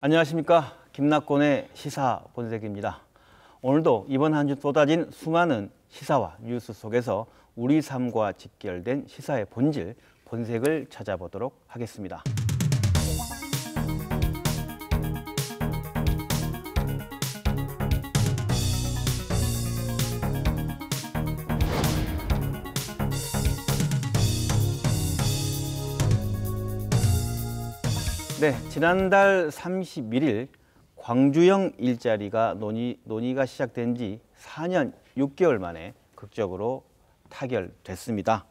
안녕하십니까. 김낙곤의 시사본색입니다. 오늘도 이번 한 주 쏟아진 수많은 시사와 뉴스 속에서 우리 삶과 직결된 시사의 본질, 본색을 찾아보도록 하겠습니다. 네, 지난달 31일 광주형 일자리가 논의가 시작된 지 4년 6개월 만에 극적으로 타결됐습니다.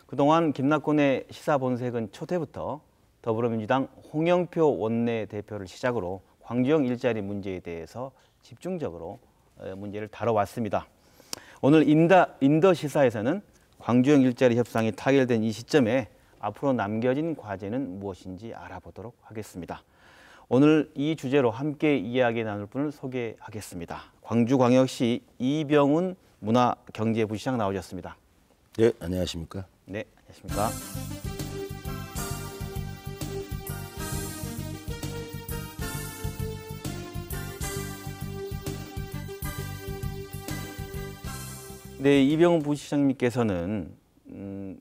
그동안 김낙곤의 시사본색은 초태부터 더불어민주당 홍영표 원내대표를 시작으로 광주형 일자리 문제에 대해서 집중적으로 문제를 다뤄왔습니다. 오늘 인더 시사에서는 광주형 일자리 협상이 타결된 이 시점에 앞으로 남겨진 과제는 무엇인지 알아보도록 하겠습니다. 오늘 이 주제로 함께 이야기 나눌 분을 소개하겠습니다. 광주광역시 이병훈 문화경제부시장 나오셨습니다. 네, 안녕하십니까? 네, 안녕하십니까? 네, 이병훈 부시장님께서는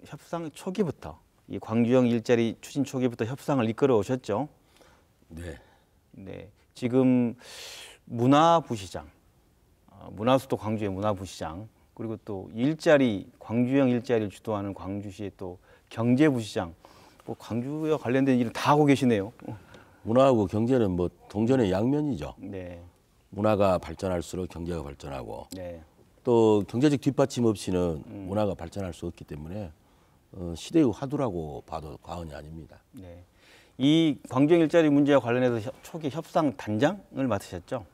협상 초기부터 이 광주형 일자리 추진 초기부터 협상을 이끌어 오셨죠? 네. 네. 지금 문화부시장, 문화수도 광주의 문화부시장, 그리고 또 광주형 일자리를 주도하는 광주시의 또 경제부시장, 뭐 광주와 관련된 일을 다 하고 계시네요. 문화하고 경제는 뭐 동전의 양면이죠. 네. 문화가 발전할수록 경제가 발전하고 네. 또 경제적 뒷받침 없이는 문화가 발전할 수 없기 때문에 시대의 화두라고 봐도 과언이 아닙니다. 네. 이 광주형 일자리 문제와 관련해서 초기 협상 단장을 맡으셨죠?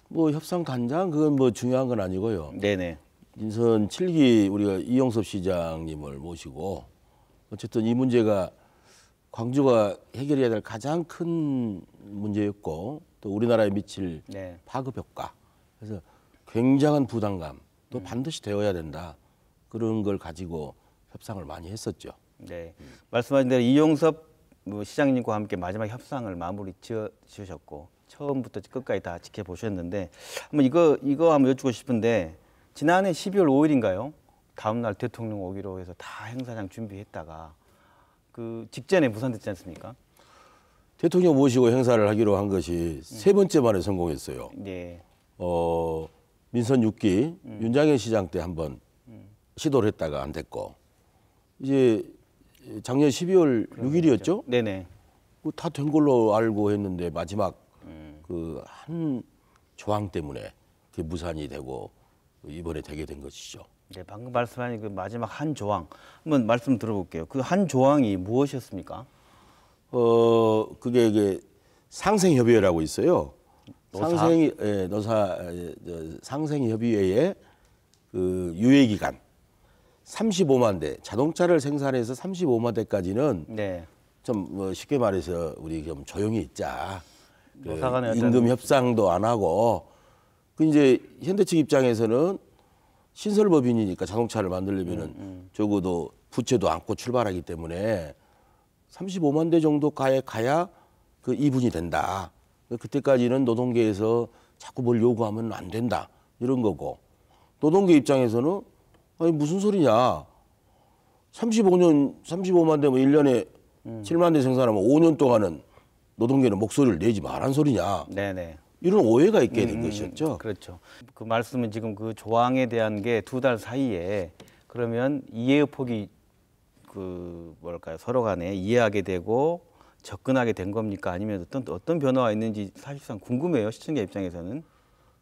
뭐 협상 단장 그건 뭐 중요한 건 아니고요. 네네. 인선 7기 우리가 이용섭 시장님을 모시고 어쨌든 이 문제가 광주가 해결해야 될 가장 큰 문제였고 또 우리나라에 미칠 네. 파급 효과 그래서 굉장한 부담감 또 반드시 되어야 된다 그런 걸 가지고 협상을 많이 했었죠. 네, 말씀하신 대로 이용섭 시장님과 함께 마지막 협상을 마무리 지으셨고 처음부터 끝까지 다 지켜보셨는데 한번 이거 한번 여쭙고 싶은데 지난해 12월 5일인가요? 다음 날 대통령 오기로 해서 다 행사장 준비했다가 그 직전에 무산됐지 않습니까? 대통령 모시고 행사를 하기로 한 것이 세 번째 만에 성공했어요. 네. 민선 6기 윤장현 시장 때 한번 시도를 했다가 안 됐고 이제 작년 12월 6일이었죠? 네네. 다 된 걸로 알고 했는데 마지막 그 한 조항 때문에 그게 무산이 되고 이번에 되게 된 것이죠. 네, 방금 말씀하신 그 마지막 한 조항 한번 말씀 들어볼게요. 그 한 조항이 무엇이었습니까? 그게 이게 상생협의회라고 있어요. 노사? 상생협의회의 그 유예기간 35만 대 자동차를 생산해서 35만 대까지는 네. 좀 뭐 쉽게 말해서 우리 좀 조용히 있자. 노사간의 임금 협상도 안 하고 그 이제 현대 측 입장에서는 신설법인이니까 자동차를 만들려면은 적어도 부채도 안고 출발하기 때문에 35만 대 정도 가야 그 이분이 된다. 그때까지는 노동계에서 자꾸 뭘 요구하면 안 된다. 이런 거고 노동계 입장에서는 아니 무슨 소리냐. 35만 대면 1년에 7만 대 생산하면 5년 동안은 노동계는 목소리를 내지 말란 소리냐. 네네. 이런 오해가 있게 된 것이었죠. 그렇죠. 그 말씀은 지금 그 조항에 대한 게 2달 사이에 그러면 이해의 폭이 그 뭐랄까요 서로 간에 이해하게 되고 접근하게 된 겁니까? 아니면 어떤 변화가 있는지 사실상 궁금해요. 시청자 입장에서는.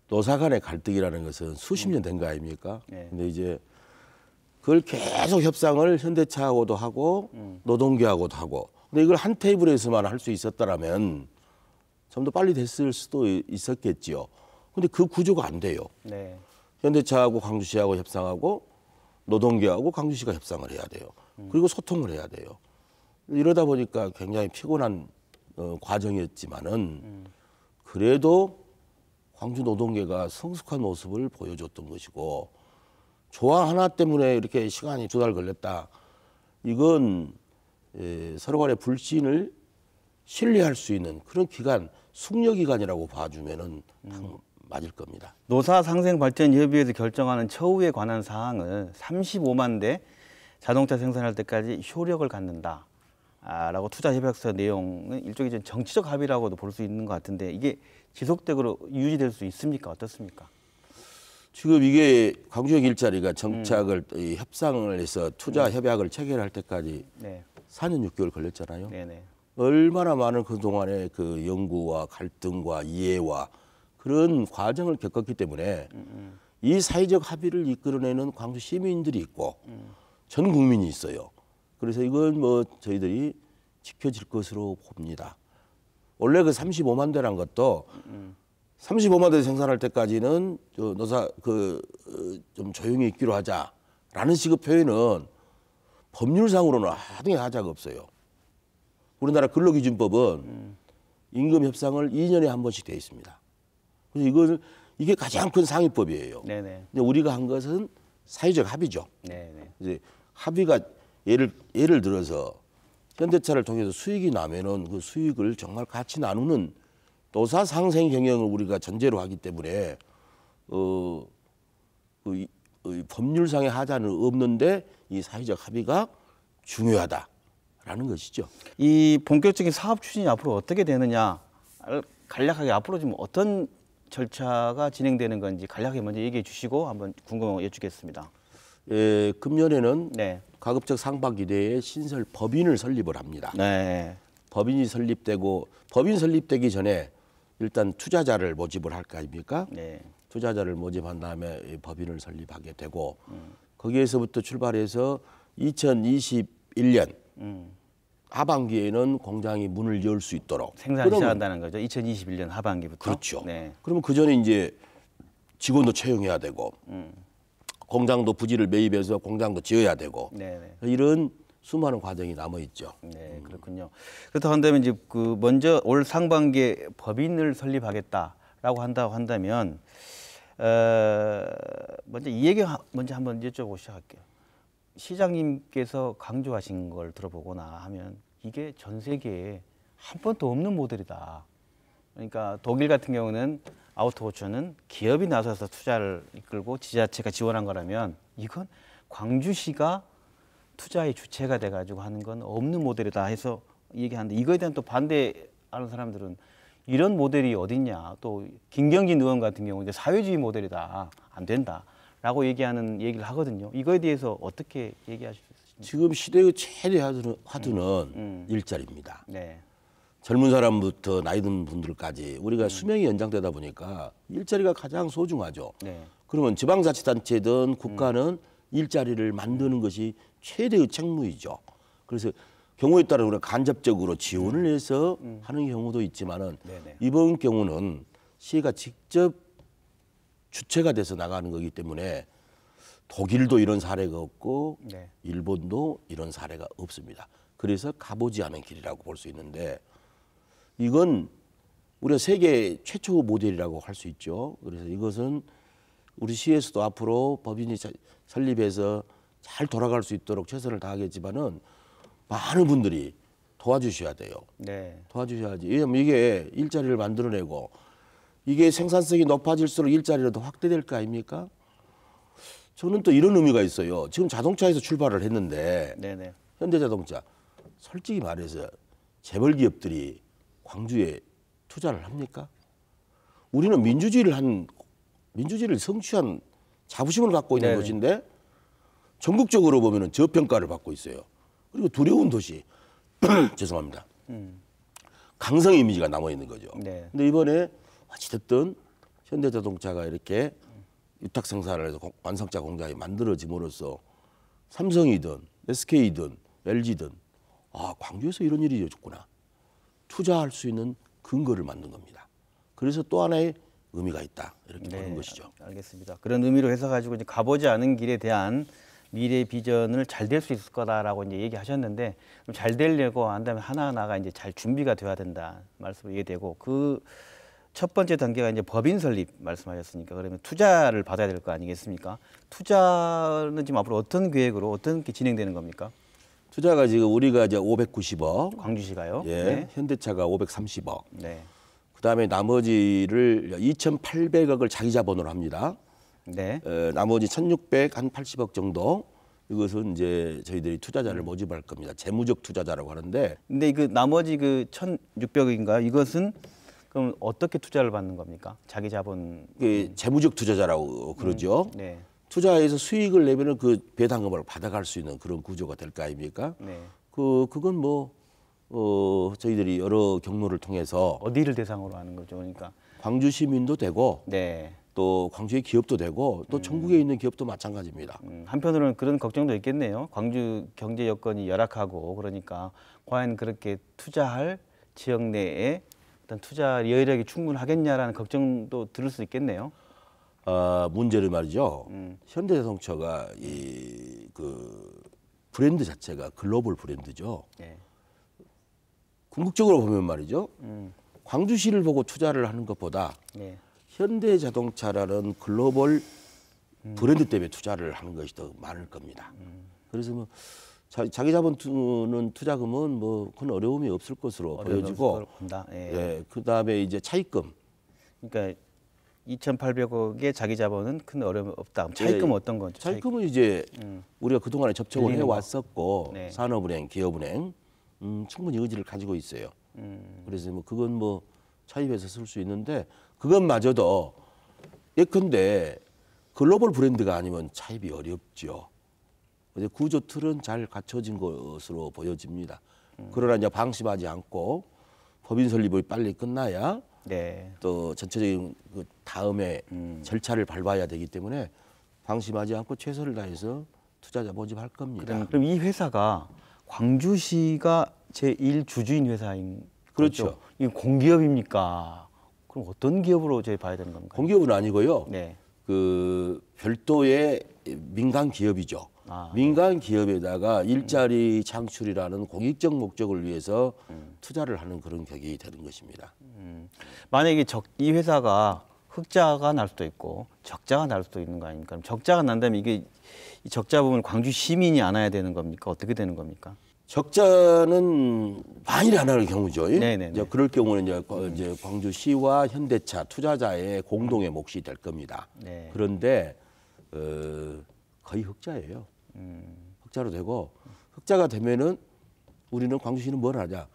노사 간의 갈등이라는 것은 수십 년 된 거 아닙니까? 네. 근데 이제 그걸 계속 협상을 현대차하고도 하고 노동계하고도 하고 근데 이걸 한 테이블에서만 할 수 있었다라면 좀 더 빨리 됐을 수도 있었겠지요. 근데 그 구조가 안 돼요. 네. 현대차하고 광주시하고 협상하고 노동계하고 광주시가 협상을 해야 돼요. 그리고 소통을 해야 돼요. 이러다 보니까 굉장히 피곤한 과정이었지만은 그래도 광주 노동계가 성숙한 모습을 보여줬던 것이고 조항 하나 때문에 이렇게 시간이 2달 걸렸다. 이건 서로 간의 불신을 신뢰할 수 있는 그런 기관, 숙려 기관이라고 봐주면은 맞을 겁니다. 노사상생발전협의회에서 결정하는 처우에 관한 사항을 35만 대 자동차 생산할 때까지 효력을 갖는다. 라고 투자협약서 내용은 일종의 정치적 합의라고도 볼 수 있는 것 같은데 이게 지속적으로 유지될 수 있습니까? 어떻습니까? 지금 이게 광주역 일자리가 정착을 이 협상을 해서 투자 협약을 체결할 때까지 네. 4년 6개월 걸렸잖아요. 네네. 얼마나 많은 그동안의 그 연구와 갈등과 이해와 그런 과정을 겪었기 때문에 이 사회적 합의를 이끌어내는 광주 시민들이 있고 전 국민이 있어요. 그래서 이건 뭐 저희들이 지켜질 것으로 봅니다. 원래 그 35만 대란 것도 35만 대 생산할 때까지는 저 노사 좀 조용히 있기로 하자라는 식의 표현은 법률상으로는 하등의 하자가 없어요. 우리나라 근로기준법은 임금 협상을 2년에 한 번씩 돼 있습니다. 그래서 이게 가장 큰 상위법이에요. 네네. 근데 우리가 한 것은 사회적 합의죠. 네네. 이제 합의가 예를 들어서 현대차를 통해서 수익이 나면은 그 수익을 정말 같이 나누는 노사 상생 경영을 우리가 전제로 하기 때문에 법률상의 하자는 없는데 이 사회적 합의가 중요하다라는 것이죠. 이 본격적인 사업 추진이 앞으로 어떻게 되느냐 간략하게 앞으로 좀 어떤 절차가 진행되는 건지 간략하게 먼저 얘기해 주시고 한번 궁금한 거 여쭙겠습니다. 예, 금년에는 네. 가급적 상반기내에 신설 법인을 설립을 합니다. 네. 법인이 설립되고 법인 설립되기 전에 일단 투자자를 모집을 할 거 아닙니까? 네. 투자자를 모집한 다음에 이 법인을 설립하게 되고 거기에서부터 출발해서 2021년 하반기에는 공장이 문을 열 수 있도록 생산 시작한다는 거죠. 2021년 하반기부터. 그렇죠. 네. 그러면 그 전에 이제 직원도 채용해야 되고 공장도 부지를 매입해서 공장도 지어야 되고 네네. 이런 수많은 과정이 남아 있죠. 네, 그렇군요. 그렇다고 한다면 이제 그 먼저 올 상반기에 법인을 설립하겠다라고 한다면 먼저 이 얘기 먼저 한번 여쭤보고 시작할게요. 시장님께서 강조하신 걸 들어보거나 하면 이게 전 세계에 한 번도 없는 모델이다. 그러니까 독일 같은 경우는 아우토호초는 기업이 나서서 투자를 이끌고 지자체가 지원한 거라면 이건 광주시가 투자의 주체가 돼가지고 하는 건 없는 모델이다 해서 얘기하는데 이거에 대한 또 반대하는 사람들은 이런 모델이 어딨냐. 또 김경진 의원 같은 경우 이제 사회주의 모델이다. 안 된다라고 얘기를 하거든요. 이거에 대해서 어떻게 얘기하실 수 있으십니까? 지금 시대의 최대 화두는 일자리입니다. 네. 젊은 사람부터 나이 든 분들까지 우리가 수명이 연장되다 보니까 일자리가 가장 소중하죠. 네. 그러면 지방자치단체든 국가는 일자리를 만드는 것이 최대의 책무이죠. 그래서 경우에 따라 우리가 간접적으로 지원을 해서 하는 경우도 있지만은 네네. 이번 경우는 시가 직접 주체가 돼서 나가는 거기 때문에 독일도 이런 사례가 없고 네. 일본도 이런 사례가 없습니다. 그래서 가보지 않은 길이라고 볼 수 있는데 이건 우리가 세계 최초 모델이라고 할 수 있죠. 그래서 이것은 우리 시에서도 앞으로 법인이 설립해서 잘 돌아갈 수 있도록 최선을 다하겠지만은 많은 분들이 도와주셔야 돼요. 네. 도와주셔야지. 왜냐하면 이게 일자리를 만들어내고 이게 생산성이 높아질수록 일자리가 더 확대될 거 아닙니까? 저는 또 이런 의미가 있어요. 지금 자동차에서 출발을 했는데 네네. 현대자동차 솔직히 말해서 재벌 기업들이 광주에 투자를 합니까? 우리는 민주주의를 성취한 자부심을 갖고 있는 네네. 곳인데 전국적으로 보면은 저평가를 받고 있어요. 그리고 두려운 도시, 죄송합니다. 강성 이미지가 남아 있는 거죠. 네. 근데 이번에 어찌됐든 현대자동차가 이렇게 위탁 생산을 해서 완성차 공장이 만들어짐으로써 삼성이든 SK든 LG든 광주에서 이런 일이 있었구나. 투자할 수 있는 근거를 만든 겁니다. 그래서 또 하나의 의미가 있다. 이렇게 보는 것이죠. 알겠습니다. 그런 의미로 해석가지고 이제 가보지 않은 길에 대한 미래 비전을 잘 될 수 있을 거다라고 이제 얘기하셨는데 잘 되려고 한다면 하나하나가 이제 잘 준비가 돼야 된다 말씀을 이해되고 그 첫 번째 단계가 이제 법인 설립 말씀하셨으니까 그러면 투자를 받아야 될 거 아니겠습니까? 투자는 지금 앞으로 어떤 계획으로 어떻게 진행되는 겁니까? 투자가 지금 우리가 이제 590억, 광주시가요? 예, 네. 현대차가 530억. 네. 그다음에 나머지를 2,800억을 자기 자본으로 합니다. 네. 나머지 1,680억 정도 이것은 이제 저희들이 투자자를 모집할 겁니다. 재무적 투자자라고 하는데 근데 그 나머지 그 1,600억인가요? 이것은 그럼 어떻게 투자를 받는 겁니까? 자기 자본. 재무적 투자자라고 그러죠. 네. 투자해서 수익을 내면은 그 배당금을 받아갈 수 있는 그런 구조가 될 거 아닙니까? 네. 그건 저희들이 여러 경로를 통해서 어디를 대상으로 하는 거죠? 그러니까. 광주 시민도 되고 네. 또 광주의 기업도 되고 또 전국에 있는 기업도 마찬가지입니다. 한편으로는 그런 걱정도 있겠네요. 광주 경제 여건이 열악하고 그러니까 과연 그렇게 투자할 지역 내에 어떤 투자 여력이 충분하겠냐라는 걱정도 들을 수 있겠네요. 문제를 말이죠. 현대자동차가 그 브랜드 자체가 글로벌 브랜드죠. 네. 궁극적으로 보면 말이죠. 광주시를 보고 투자를 하는 것보다 네. 현대자동차라는 글로벌 브랜드 때문에 투자를 하는 것이 더 많을 겁니다. 그래서 뭐 자기 자본은 투자금은 뭐 큰 어려움이 없을 것으로 보여지고, 예. 예, 그다음에 이제 차입금. 그러니까 2,800억의 자기 자본은 큰 어려움 없다. 차입금은 예, 어떤 거죠? 차입금은 이제 우리가 그동안에 접촉을 빌리는 거. 해왔었고 네. 산업은행, 기업은행 충분히 의지를 가지고 있어요. 그래서 뭐 그건 뭐 차입해서 쓸 수 있는데 그것마저도 예컨대 글로벌 브랜드가 아니면 차입이 어렵죠. 근데 구조 틀은 잘 갖춰진 것으로 보여집니다. 그러나 이제 방심하지 않고 법인 설립이 빨리 끝나야 네. 또 전체적인 그 다음에 절차를 밟아야 되기 때문에 방심하지 않고 최선을 다해서 투자자 모집할 겁니다. 그럼 이 회사가 광주시가 제1 주주인 회사인 그렇죠. 거죠? 이 공기업입니까? 그럼 어떤 기업으로 저희 봐야 되는 겁니까? 공기업은 아니고요. 네. 그 별도의 민간 기업이죠. 민간 기업에다가 일자리 창출이라는 공익적 목적을 위해서 투자를 하는 그런 격이 되는 것입니다. 만약에 이 회사가 흑자가 날 수도 있고 적자가 날 수도 있는 거 아닙니까? 그럼 적자가 난다면 이게 이 적자 부분을 광주 시민이 안아야 되는 겁니까? 어떻게 되는 겁니까? 적자는 만일 안 하는 경우죠. 네네네. 이제 그럴 경우는 이제 광주시와 현대차 투자자의 공동의 몫이 될 겁니다. 네. 그런데 거의 흑자예요. 흑자로 되고 흑자가 되면은 우리는 광주시는 뭘 하냐?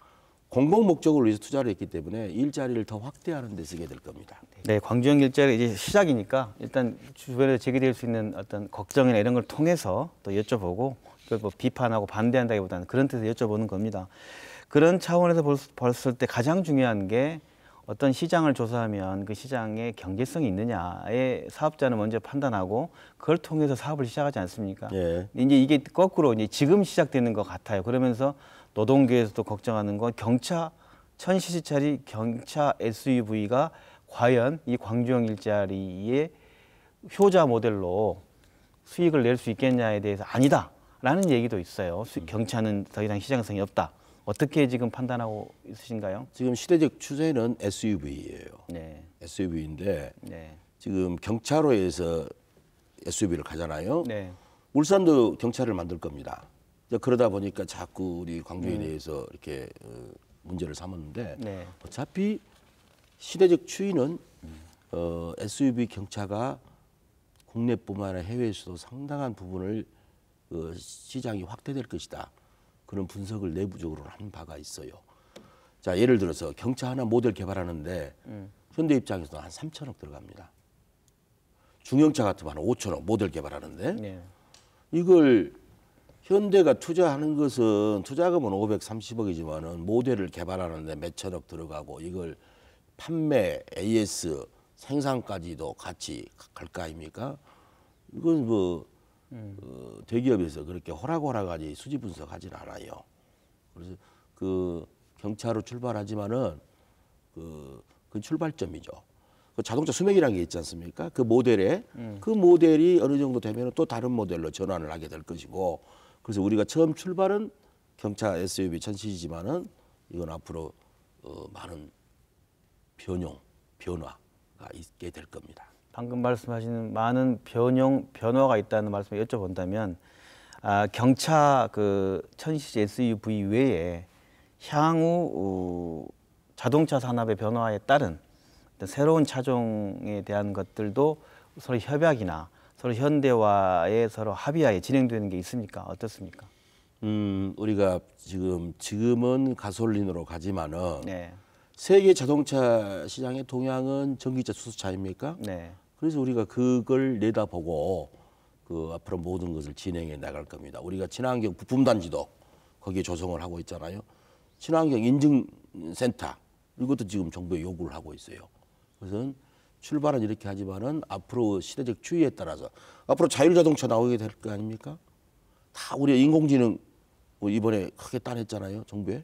공공 목적을 위해서 투자를 했기 때문에 일자리를 더 확대하는 데 쓰게 될 겁니다. 네, 광주형 일자리가 이제 시작이니까 일단 주변에서 제기될 수 있는 어떤 걱정이나 이런 걸 통해서 또 여쭤보고 그걸 뭐 비판하고 반대한다기보다는 그런 뜻에서 여쭤보는 겁니다. 그런 차원에서 봤을 때 가장 중요한 게 어떤 시장을 조사하면 그 시장에 경제성이 있느냐에 사업자는 먼저 판단하고 그걸 통해서 사업을 시작하지 않습니까? 예. 이제 이게 거꾸로 이제 지금 시작되는 것 같아요. 그러면서 노동계에서도 걱정하는 건 경차 1000cc짜리 경차 SUV가 과연 이 광주형 일자리의 효자 모델로 수익을 낼 수 있겠냐에 대해서 아니다라는 얘기도 있어요. 경차는 더 이상 시장성이 없다. 어떻게 지금 판단하고 있으신가요? 지금 시대적 추세는 SUV예요. 네. SUV인데 네. 지금 경차로에서 SUV를 가잖아요. 네. 울산도 경차를 만들 겁니다. 이제 그러다 보니까 자꾸 우리 광주에 대해서 이렇게 문제를 삼았는데 네. 어차피 시대적 추이는 SUV 경차가 국내뿐만 아니라 해외에서도 상당한 부분을 시장이 확대될 것이다. 그런 분석을 내부적으로 한 바가 있어요. 자, 예를 들어서 경차 하나 모델 개발하는데 현대 입장에서는 한 3천억 들어갑니다. 중형차 같으면 한 5천억 모델 개발하는데 네. 이걸 현대가 투자하는 것은 투자금은 530억이지만은 모델을 개발하는데 몇천억 들어가고 이걸 판매, AS, 생산까지도 같이 갈 거 아닙니까? 이건 뭐 대기업에서 그렇게 호락호락하지 수지 분석하진 않아요. 그래서 그 경차로 출발하지만은 그 출발점이죠. 그 자동차 수명이라는 게 있지 않습니까? 그 모델에 그 모델이 어느 정도 되면 또 다른 모델로 전환을 하게 될 것이고, 그래서 우리가 처음 출발은 경차 SUV 1000cc지만은 이건 앞으로 많은 변화가 있게 될 겁니다. 방금 말씀하시는 많은 변화가 있다는 말씀을 여쭤본다면 경차 그 1000cc SUV 외에 향후 자동차 산업의 변화에 따른 어떤 새로운 차종에 대한 것들도 서로 협약이나 서로 현대와의 서로 합의하에 진행되는 게 있습니까? 어떻습니까? 우리가 지금은 가솔린으로 가지만은 네, 세계 자동차 시장의 동향은 전기차 수소차입니까? 네, 그래서 우리가 그걸 내다보고 그 앞으로 모든 것을 진행해 나갈 겁니다. 우리가 친환경 부품 단지도 거기에 조성을 하고 있잖아요. 친환경 인증센터 이것도 지금 정부에 요구를 하고 있어요. 그래서 출발은 이렇게 하지만은 앞으로 시대적 추이에 따라서 앞으로 자율자동차 나오게 될 거 아닙니까? 다 우리 인공지능 이번에 크게 따냈잖아요. 정부에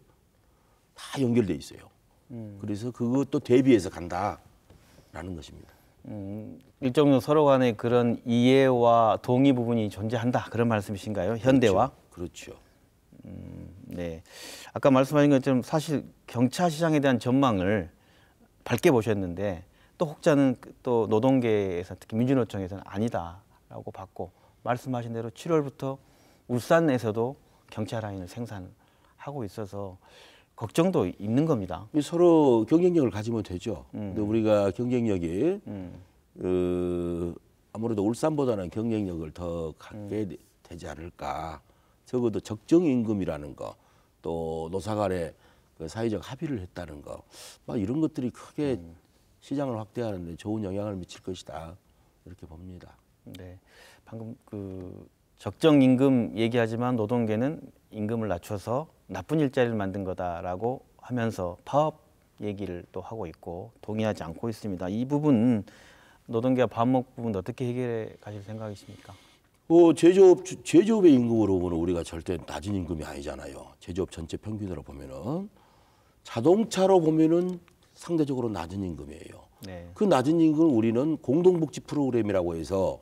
다 연결돼 있어요. 그래서 그것도 대비해서 간다라는 것입니다. 일종의 서로 간의 그런 이해와 동의 부분이 존재한다 그런 말씀이신가요? 현대와? 그렇죠. 네. 아까 말씀하신 것처럼 사실 경차 시장에 대한 전망을 밝게 보셨는데 또 혹자는 또 노동계에서 특히 민주노총에서는 아니다라고 봤고 말씀하신 대로 7월부터 울산에서도 경차 라인을 생산하고 있어서 걱정도 있는 겁니다. 서로 경쟁력을 가지면 되죠. 근데 우리가 경쟁력이 아무래도 울산보다는 경쟁력을 더 갖게 되지 않을까. 적어도 적정 임금이라는 거, 또 노사 간의 그 사회적 합의를 했다는 거, 막 이런 것들이 크게 시장을 확대하는데 좋은 영향을 미칠 것이다 이렇게 봅니다. 네, 방금 그 적정 임금 얘기하지만 노동계는 임금을 낮춰서 나쁜 일자리를 만든 거다라고 하면서 파업 얘기를 또 하고 있고 동의하지 않고 있습니다. 이 부분 노동계와 밥먹 부분 어떻게 해결해 가실 생각이십니까? 제조업의 임금으로 보면 우리가 절대 낮은 임금이 아니잖아요. 제조업 전체 평균으로 보면은 자동차로 보면은 상대적으로 낮은 임금이에요. 네. 그 낮은 임금을 우리는 공동복지 프로그램이라고 해서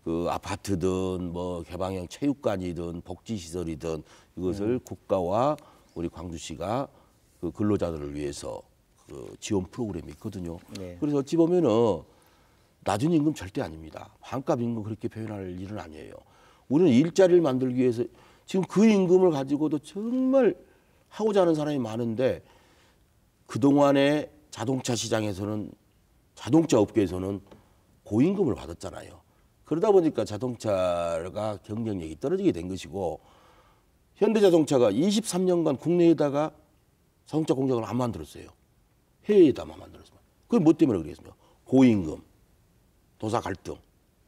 그 아파트든 뭐 개방형 체육관이든 복지시설이든 이것을 국가와 우리 광주시가 그 근로자들을 위해서 그 지원 프로그램이 있거든요. 네. 그래서 어찌 보면은 낮은 임금 절대 아닙니다. 반값 임금 그렇게 표현할 일은 아니에요. 우리는 일자리를 만들기 위해서 지금 그 임금을 가지고도 정말 하고자 하는 사람이 많은데 그동안에 자동차 시장에서는 자동차 업계에서는 고임금을 받았잖아요. 그러다 보니까 자동차가 경쟁력이 떨어지게 된 것이고 현대자동차가 23년간 국내에다가 자동차 공장을 안 만들었어요. 해외에다만 만들었습니다. 그게 뭐 때문에 그러겠습니까? 고임금, 도사 갈등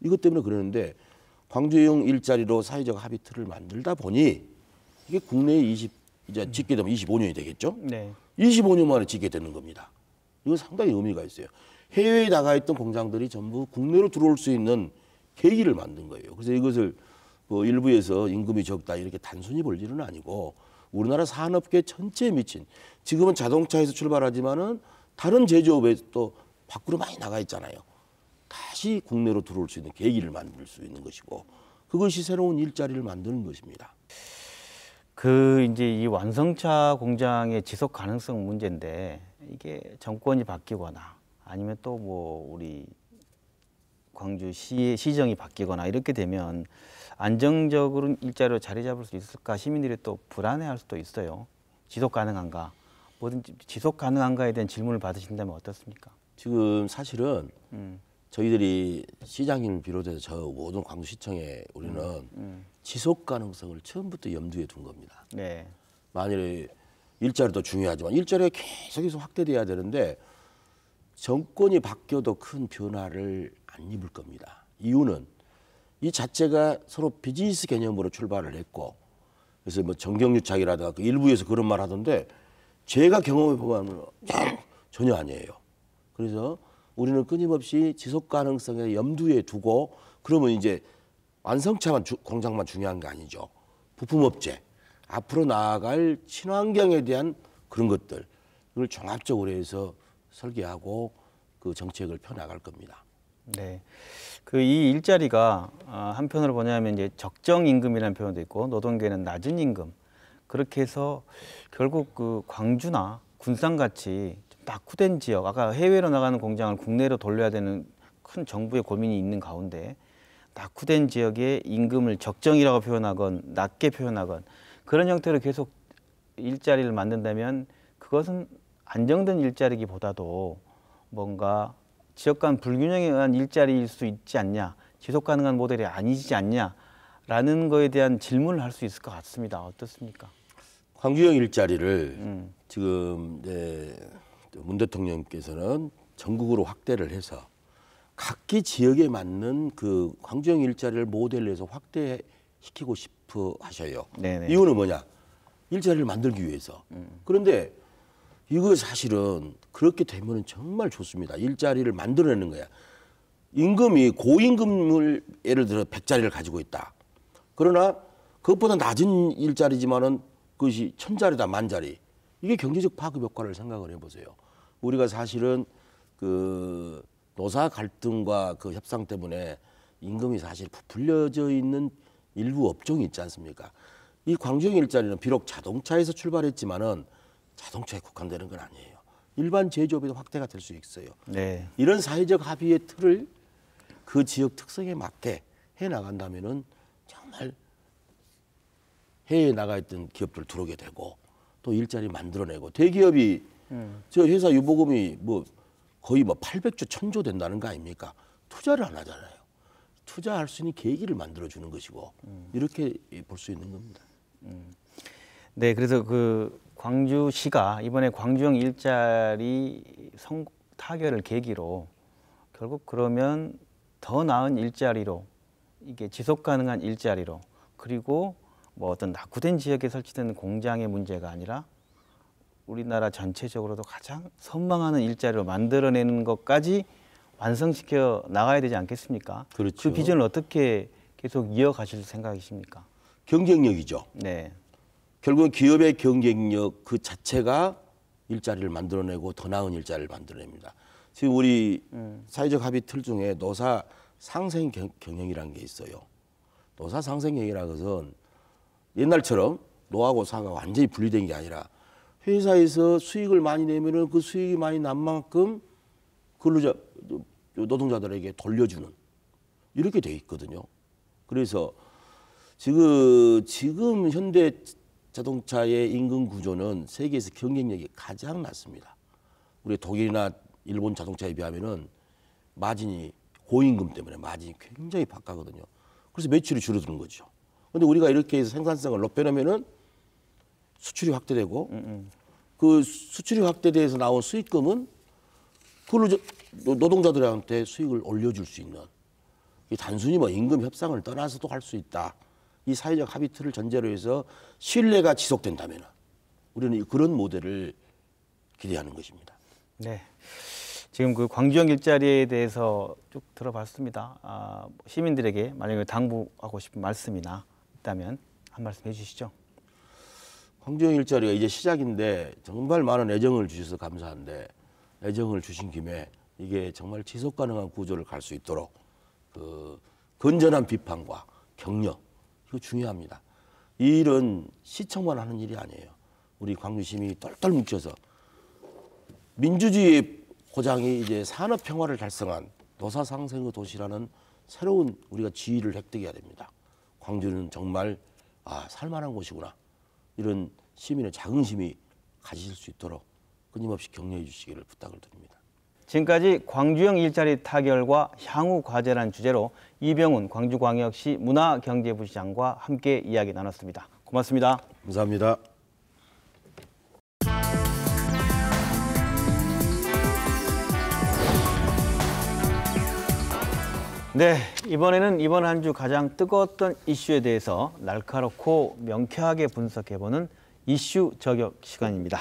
이것 때문에 그러는데 광주형 일자리로 사회적 합의 틀을 만들다 보니 이게 국내에 이제 짓게 되면 25년이 되겠죠? 네. 25년 만에 짓게 되는 겁니다. 이건 상당히 의미가 있어요. 해외에 나가 있던 공장들이 전부 국내로 들어올 수 있는 계기를 만든 거예요. 그래서 이것을 뭐 일부에서 임금이 적다 이렇게 단순히 볼 일은 아니고 우리나라 산업계 전체에 미친 지금은 자동차에서 출발하지만은 다른 제조업에 또 밖으로 많이 나가 있잖아요. 다시 국내로 들어올 수 있는 계기를 만들 수 있는 것이고 그것이 새로운 일자리를 만드는 것입니다. 그 이제 이 완성차 공장의 지속 가능성 문제인데 이게 정권이 바뀌거나 아니면 또 뭐 우리 광주시 시정이 바뀌거나 이렇게 되면 안정적으로 일자리로 자리 잡을 수 있을까 시민들이 또 불안해할 수도 있어요. 지속 가능한가? 뭐든지 지속 가능한가에 대한 질문을 받으신다면 어떻습니까? 지금 사실은 저희들이 시장님을 비롯해서 저 모든 광주시청에 우리는 지속 가능성을 처음부터 염두에 둔 겁니다. 네. 만일에 일자리도 중요하지만 일자리가 계속해서 확대돼야 되는데 정권이 바뀌어도 큰 변화를 안 입을 겁니다. 이유는 이 자체가 서로 비즈니스 개념으로 출발을 했고 그래서 뭐 정경유착이라든가 그 일부에서 그런 말 하던데 제가 경험해 보면 전혀 아니에요. 그래서 우리는 끊임없이 지속 가능성에 염두에 두고 그러면 이제 완성차만 공장만 중요한 게 아니죠. 부품업체 앞으로 나아갈 친환경에 대한 그런 것들 이걸 종합적으로 해서 설계하고 그 정책을 펴나갈 겁니다. 네. 그 이 일자리가 한편으로 보냐면 이제 적정 임금이라는 표현도 있고 노동계는 낮은 임금 그렇게 해서 결국 그 광주나 군산같이 좀 낙후된 지역 아까 해외로 나가는 공장을 국내로 돌려야 되는 큰 정부의 고민이 있는 가운데 낙후된 지역의 임금을 적정이라고 표현하건 낮게 표현하건 그런 형태로 계속 일자리를 만든다면 그것은 안정된 일자리기보다도 뭔가 지역 간 불균형에 의한 일자리일 수 있지 않냐, 지속 가능한 모델이 아니지 않냐라는 거에 대한 질문을 할 수 있을 것 같습니다. 어떻습니까? 광주형 일자리를 지금 문 대통령께서는 전국으로 확대를 해서 각기 지역에 맞는 그 광주형 일자리를 모델로 해서 확대시키고 싶어 하셔요. 네네. 이유는 뭐냐? 일자리를 만들기 위해서. 그런데 이거 사실은 그렇게 되면 정말 좋습니다. 일자리를 만들어내는 거야. 임금이 고임금을 예를 들어 100자리를 가지고 있다. 그러나 그것보다 낮은 일자리지만은 그것이 1000자리다, 10,000자리. 이게 경제적 파급 효과를 생각을 해보세요. 우리가 사실은 그 노사 갈등과 그 협상 때문에 임금이 사실 부풀려져 있는 일부 업종이 있지 않습니까? 이 광주형 일자리는 비록 자동차에서 출발했지만은 자동차에 국한되는 건 아니에요. 일반 제조업에도 확대가 될 수 있어요. 네. 이런 사회적 합의의 틀을 그 지역 특성에 맞게 해 나간다면은 정말 해외에 나가 있던 기업들 들어오게 되고 또 일자리 만들어내고 대기업이 저 회사 유보금이 뭐 거의 뭐 800조 1000조 된다는 거 아닙니까? 투자를 안 하잖아요. 투자할 수 있는 계기를 만들어주는 것이고 이렇게 볼 수 있는 겁니다. 네, 그래서 그 광주시가 이번에 광주형 일자리 타결을 계기로 결국 그러면 더 나은 일자리로 이게 지속 가능한 일자리로 그리고 뭐 어떤 낙후된 지역에 설치된 공장의 문제가 아니라 우리나라 전체적으로도 가장 선망하는 일자리로 만들어내는 것까지 완성시켜 나가야 되지 않겠습니까? 그렇죠. 그 비전을 어떻게 계속 이어가실 생각이십니까? 경쟁력이죠. 네. 결국은 기업의 경쟁력 그 자체가 일자리를 만들어내고 더 나은 일자리를 만들어냅니다. 지금 우리 사회적 합의 틀 중에 노사 상생 경영이라는 게 있어요. 노사 상생 경영이라는 것은 옛날처럼 노하고 사가 완전히 분리된 게 아니라 회사에서 수익을 많이 내면은 그 수익이 많이 난 만큼 근로자 노동자들에게 돌려주는 이렇게 돼 있거든요. 그래서 지금 현대 자동차의 임금 구조는 세계에서 경쟁력이 가장 낮습니다. 우리 독일이나 일본 자동차에 비하면은 마진이 고임금 때문에 마진이 굉장히 박하거든요. 그래서 매출이 줄어드는 거죠. 그런데 우리가 이렇게 해서 생산성을 높여놓으면은 수출이 확대되고 그 수출이 확대돼서 나온 수익금은 노동자들한테 수익을 올려줄 수 있는 단순히 뭐 임금 협상을 떠나서도 할 수 있다. 이 사회적 합의 틀을 전제로 해서 신뢰가 지속된다면 우리는 그런 모델을 기대하는 것입니다. 네. 지금 그 광주형 일자리에 대해서 쭉 들어봤습니다. 시민들에게 만약에 당부하고 싶은 말씀이나 있다면 한 말씀 해주시죠. 광주형 일자리가 이제 시작인데 정말 많은 애정을 주셔서 감사한데 애정을 주신 김에 이게 정말 지속 가능한 구조를 갈 수 있도록 그 건전한 비판과 격려 이거 중요합니다. 이 일은 시청만 하는 일이 아니에요. 우리 광주 시민이 똘똘 뭉쳐서 민주주의의 고장이 이제 산업 평화를 달성한 노사 상생의 도시라는 새로운 우리가 지위를 획득해야 됩니다. 광주는 정말 살만한 곳이구나. 이런 시민의 자긍심이 가지실 수 있도록 끊임없이 격려해 주시기를 부탁을 드립니다. 지금까지 광주형 일자리 타결과 향후 과제라는 주제로 이병훈 광주광역시 문화경제부시장과 함께 이야기 나눴습니다. 고맙습니다. 감사합니다. 네, 이번에는 이번 한 주 가장 뜨거웠던 이슈에 대해서 날카롭고 명쾌하게 분석해보는 이슈 저격 시간입니다.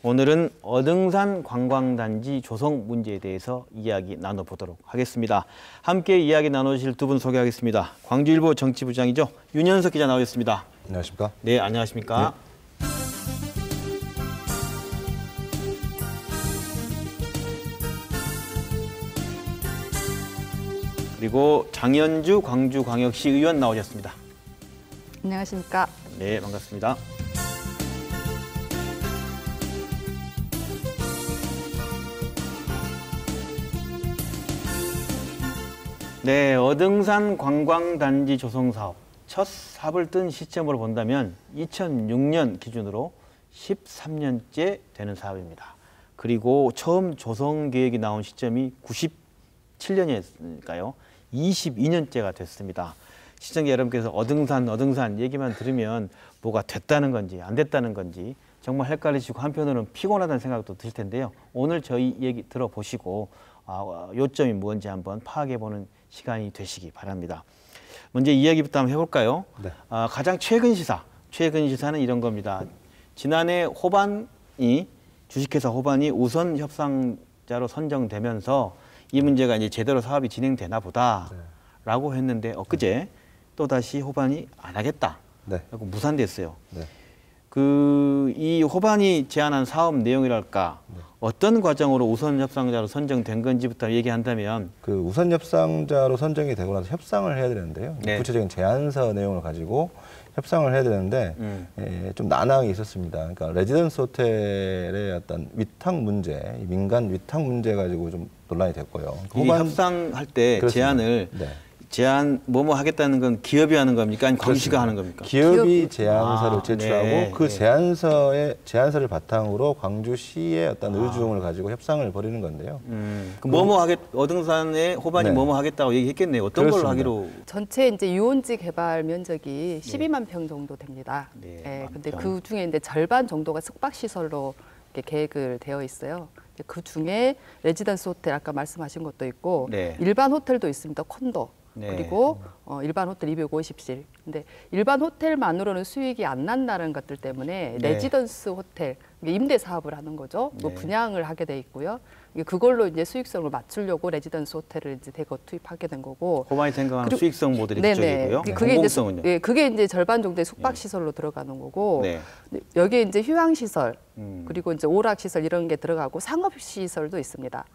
오늘은 어등산 관광단지 조성 문제에 대해서 이야기 나눠보도록 하겠습니다. 함께 이야기 나누실 두 분 소개하겠습니다. 광주일보 정치부장이죠. 윤현석 기자 나오셨습니다. 안녕하십니까? 네, 안녕하십니까? 네. 그리고 장현주 광주광역시 의원 나오셨습니다. 안녕하십니까? 네, 반갑습니다. 네, 어등산 관광단지 조성 사업 첫 삽을 뜬 시점으로 본다면 2006년 기준으로 13년째 되는 사업입니다. 그리고 처음 조성 계획이 나온 시점이 97년이었으니까요. 22년째가 됐습니다. 시청자 여러분께서 어등산 얘기만 들으면 뭐가 됐다는 건지 안 됐다는 건지 정말 헷갈리시고 한편으로는 피곤하다는 생각도 드실 텐데요. 오늘 저희 얘기 들어보시고 요점이 뭔지 한번 파악해보는 시간이 되시기 바랍니다. 먼저 이야기부터 한번 해볼까요? 네. 가장 최근 시사는 이런 겁니다. 지난해 주식회사 호반이 우선 협상자로 선정되면서 이 문제가 이제 제대로 사업이 진행되나 보다라고 했는데 엊그제 또 다시 호반이 안 하겠다. 네. 하고 무산됐어요. 네. 이 호반이 제안한 사업 내용이랄까 어떤 과정으로 우선 협상자로 선정된 건지부터 얘기한다면 그 우선 협상자로 선정이 되고 나서 협상을 해야 되는데요. 네. 구체적인 제안서 내용을 가지고 협상을 해야 되는데 좀 난항이 있었습니다. 그러니까 레지던스 호텔의 어떤 위탁 문제, 민간 위탁 문제 가지고 좀 논란이 됐고요. 이 협상할 때 그렇습니다. 제안을 네. 제안 뭐뭐 하겠다는 건 기업이 하는 겁니까? 아니면 광시가 하는 겁니까? 기업이 제안서를 제출하고 네, 그 네. 제안서를 바탕으로 광주시의 어떤 의중을 가지고 협상을 벌이는 건데요. 어등산에 호반이 네. 뭐뭐 하겠다고 얘기했겠네요. 어떤 걸로 그렇습니다. 하기로? 전체 이제 유원지 개발 면적이 12만 평 정도 됩니다. 네, 예, 만 근데 평. 그 중에 이제 절반 정도가 숙박 시설로 이렇게 계획을 되어 있어요. 그 중에 레지던스 호텔 아까 말씀하신 것도 있고 네. 일반 호텔도 있습니다. 콘도. 네. 그리고 일반 호텔 250실. 근데 일반 호텔만으로는 수익이 안 난다는 것들 때문에 네. 레지던스 호텔 임대 사업을 하는 거죠. 뭐 네. 분양을 하게 돼 있고요. 그걸로 이제 수익성을 맞추려고 레지던스 호텔을 이제 대거 투입하게 된 거고. 호반이 생각하는 그리고- 수익성 모델이 네네. 그쪽이고요. 그게 이제 공공성은요? 예, 그게 이제 절반 정도의 숙박 시설로 들어가는 거고. 네. 여기에 이제 휴양 시설 음. 그리고 이제 오락 시설 이런 게 들어가고 상업 시설도 있습니다.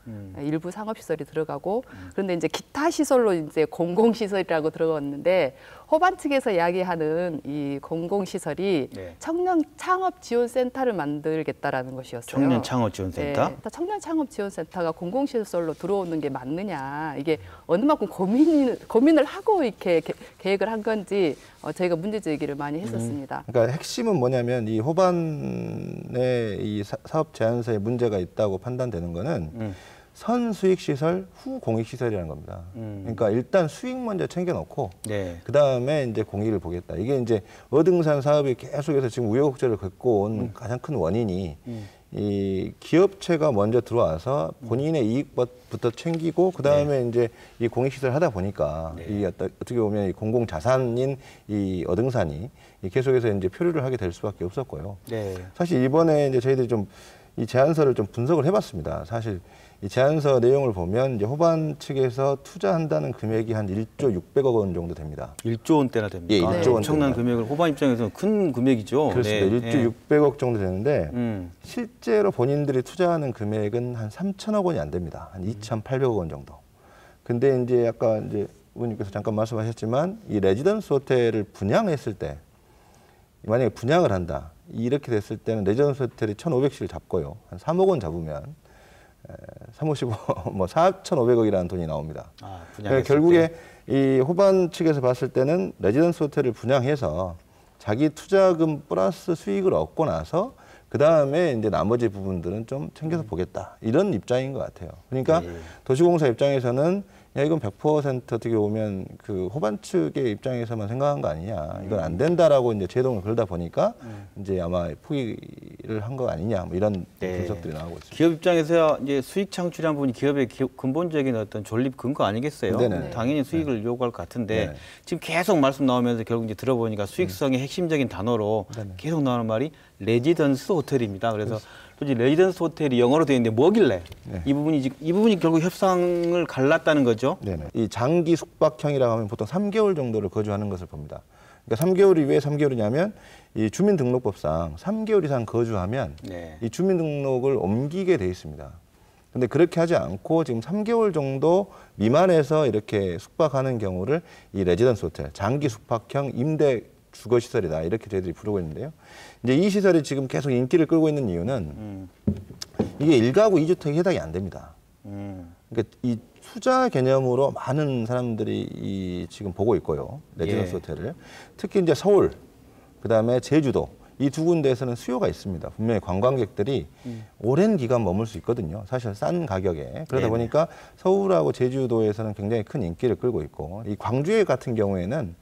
일부 상업 시설이 들어가고 그런데 이제 기타 시설로 이제 공공 시설이라고 들어갔는데 호반 측에서 이야기하는 이 공공 시설이 네. 청년 창업 지원 센터를 만들겠다라는 것이었어요. 청년 창업 지원센터. 네. 청년 창업 지원센터가 공공 시설로 들어오는 게 맞느냐 이게 어느 만큼 고민을 하고 이렇게 계획을 한 건지 저희가 문제 제기를 많이 했었습니다. 그러니까 핵심은 뭐냐면 이 호반의 이 사업 제안서에 문제가 있다고 판단되는 거는 선수익 시설 후 공익 시설이라는 겁니다. 그러니까 일단 수익 먼저 챙겨놓고 네. 그 다음에 이제 공익을 보겠다. 이게 이제 어등산 사업이 계속해서 지금 우여곡절을 겪고 온 가장 큰 원인이 이 기업체가 먼저 들어와서 본인의 이익부터 챙기고 그 다음에 이제 이 공익시설 하다 보니까 이 어떻게 보면 이 공공 자산인 이 어등산이 계속해서 이제 표류를 하게 될 수밖에 없었고요. 네. 사실 이번에 이제 저희들이 좀 이 제안서를 좀 분석을 해봤습니다. 사실 이 제안서 내용을 보면 이제 호반 측에서 투자한다는 금액이 한 1조 600억 원 정도 됩니다. 1조 원대나 됩니까? 예, 1조 엄청난 원대입니다. 금액을 호반 입장에서는 큰 금액이죠. 그렇습니다. 네. 1조 600억 정도 되는데 음. 실제로 본인들이 투자하는 금액은 한 3천억 원이 안 됩니다. 한 2,800억 원 정도. 근데 이제 아까 이제 의원님께서 잠깐 말씀하셨지만 이 레지던스 호텔을 분양했을 때 만약에 분양을 한다. 이렇게 됐을 때는 레지던스 호텔이 1,500실 잡고요. 한 3억 원 잡으면 355, 뭐 4,500억이라는 돈이 나옵니다. 그러니까 결국에 이 호반 측에서 봤을 때는 레지던스 호텔을 분양해서 자기 투자금 플러스 수익을 얻고 나서 그 다음에 이제 나머지 부분들은 좀 챙겨서 보겠다. 이런 입장인 것 같아요. 그러니까 도시공사 입장에서는 야, 이건 100% 어떻게 보면 그 호반 측의 입장에서만 생각한 거 아니냐. 이건 안 된다라고 이제 제동을 걸다 보니까 이제 아마 포기를 한 거 아니냐. 뭐 이런 분석들이 나오고 있습니다. 기업 입장에서 이제 수익 창출한 부분이 기업의 근본적인 어떤 존립 근거 아니겠어요? 네네. 당연히 수익을 요구할 것 같은데 네. 지금 계속 말씀 나오면서 결국 이제 들어보니까 수익성의 핵심적인 단어로 계속 나오는 말이 레지던스 호텔입니다. 그래서 솔직히 레지던스 호텔이 영어로 되어 있는데 뭐길래 이 부분이 결국 협상을 갈랐다는 거죠. 네네. 이 장기 숙박형이라고 하면 보통 3개월 정도를 거주하는 것을 봅니다. 그러니까 3개월이 왜 3개월이냐면 이 주민등록법상 3개월 이상 거주하면 네. 이 주민등록을 옮기게 돼 있습니다. 근데 그렇게 하지 않고 지금 3개월 정도 미만에서 이렇게 숙박하는 경우를 이 레지던스 호텔, 장기 숙박형 임대 주거 시설이다. 이렇게 저희들이 부르고 있는데요. 이제 이 시설이 지금 계속 인기를 끌고 있는 이유는 이게 1가구 2주택이 해당이 안 됩니다. 그러니까 이 투자 개념으로 많은 사람들이 지금 보고 있고요. 레지던스 호텔을. 특히 이제 서울, 그다음에 제주도 이 두 군데에서는 수요가 있습니다. 분명히 관광객들이 오랜 기간 머물 수 있거든요. 사실 싼 가격에. 그러다 보니까 서울하고 제주도에서는 굉장히 큰 인기를 끌고 있고, 이 광주에 같은 경우에는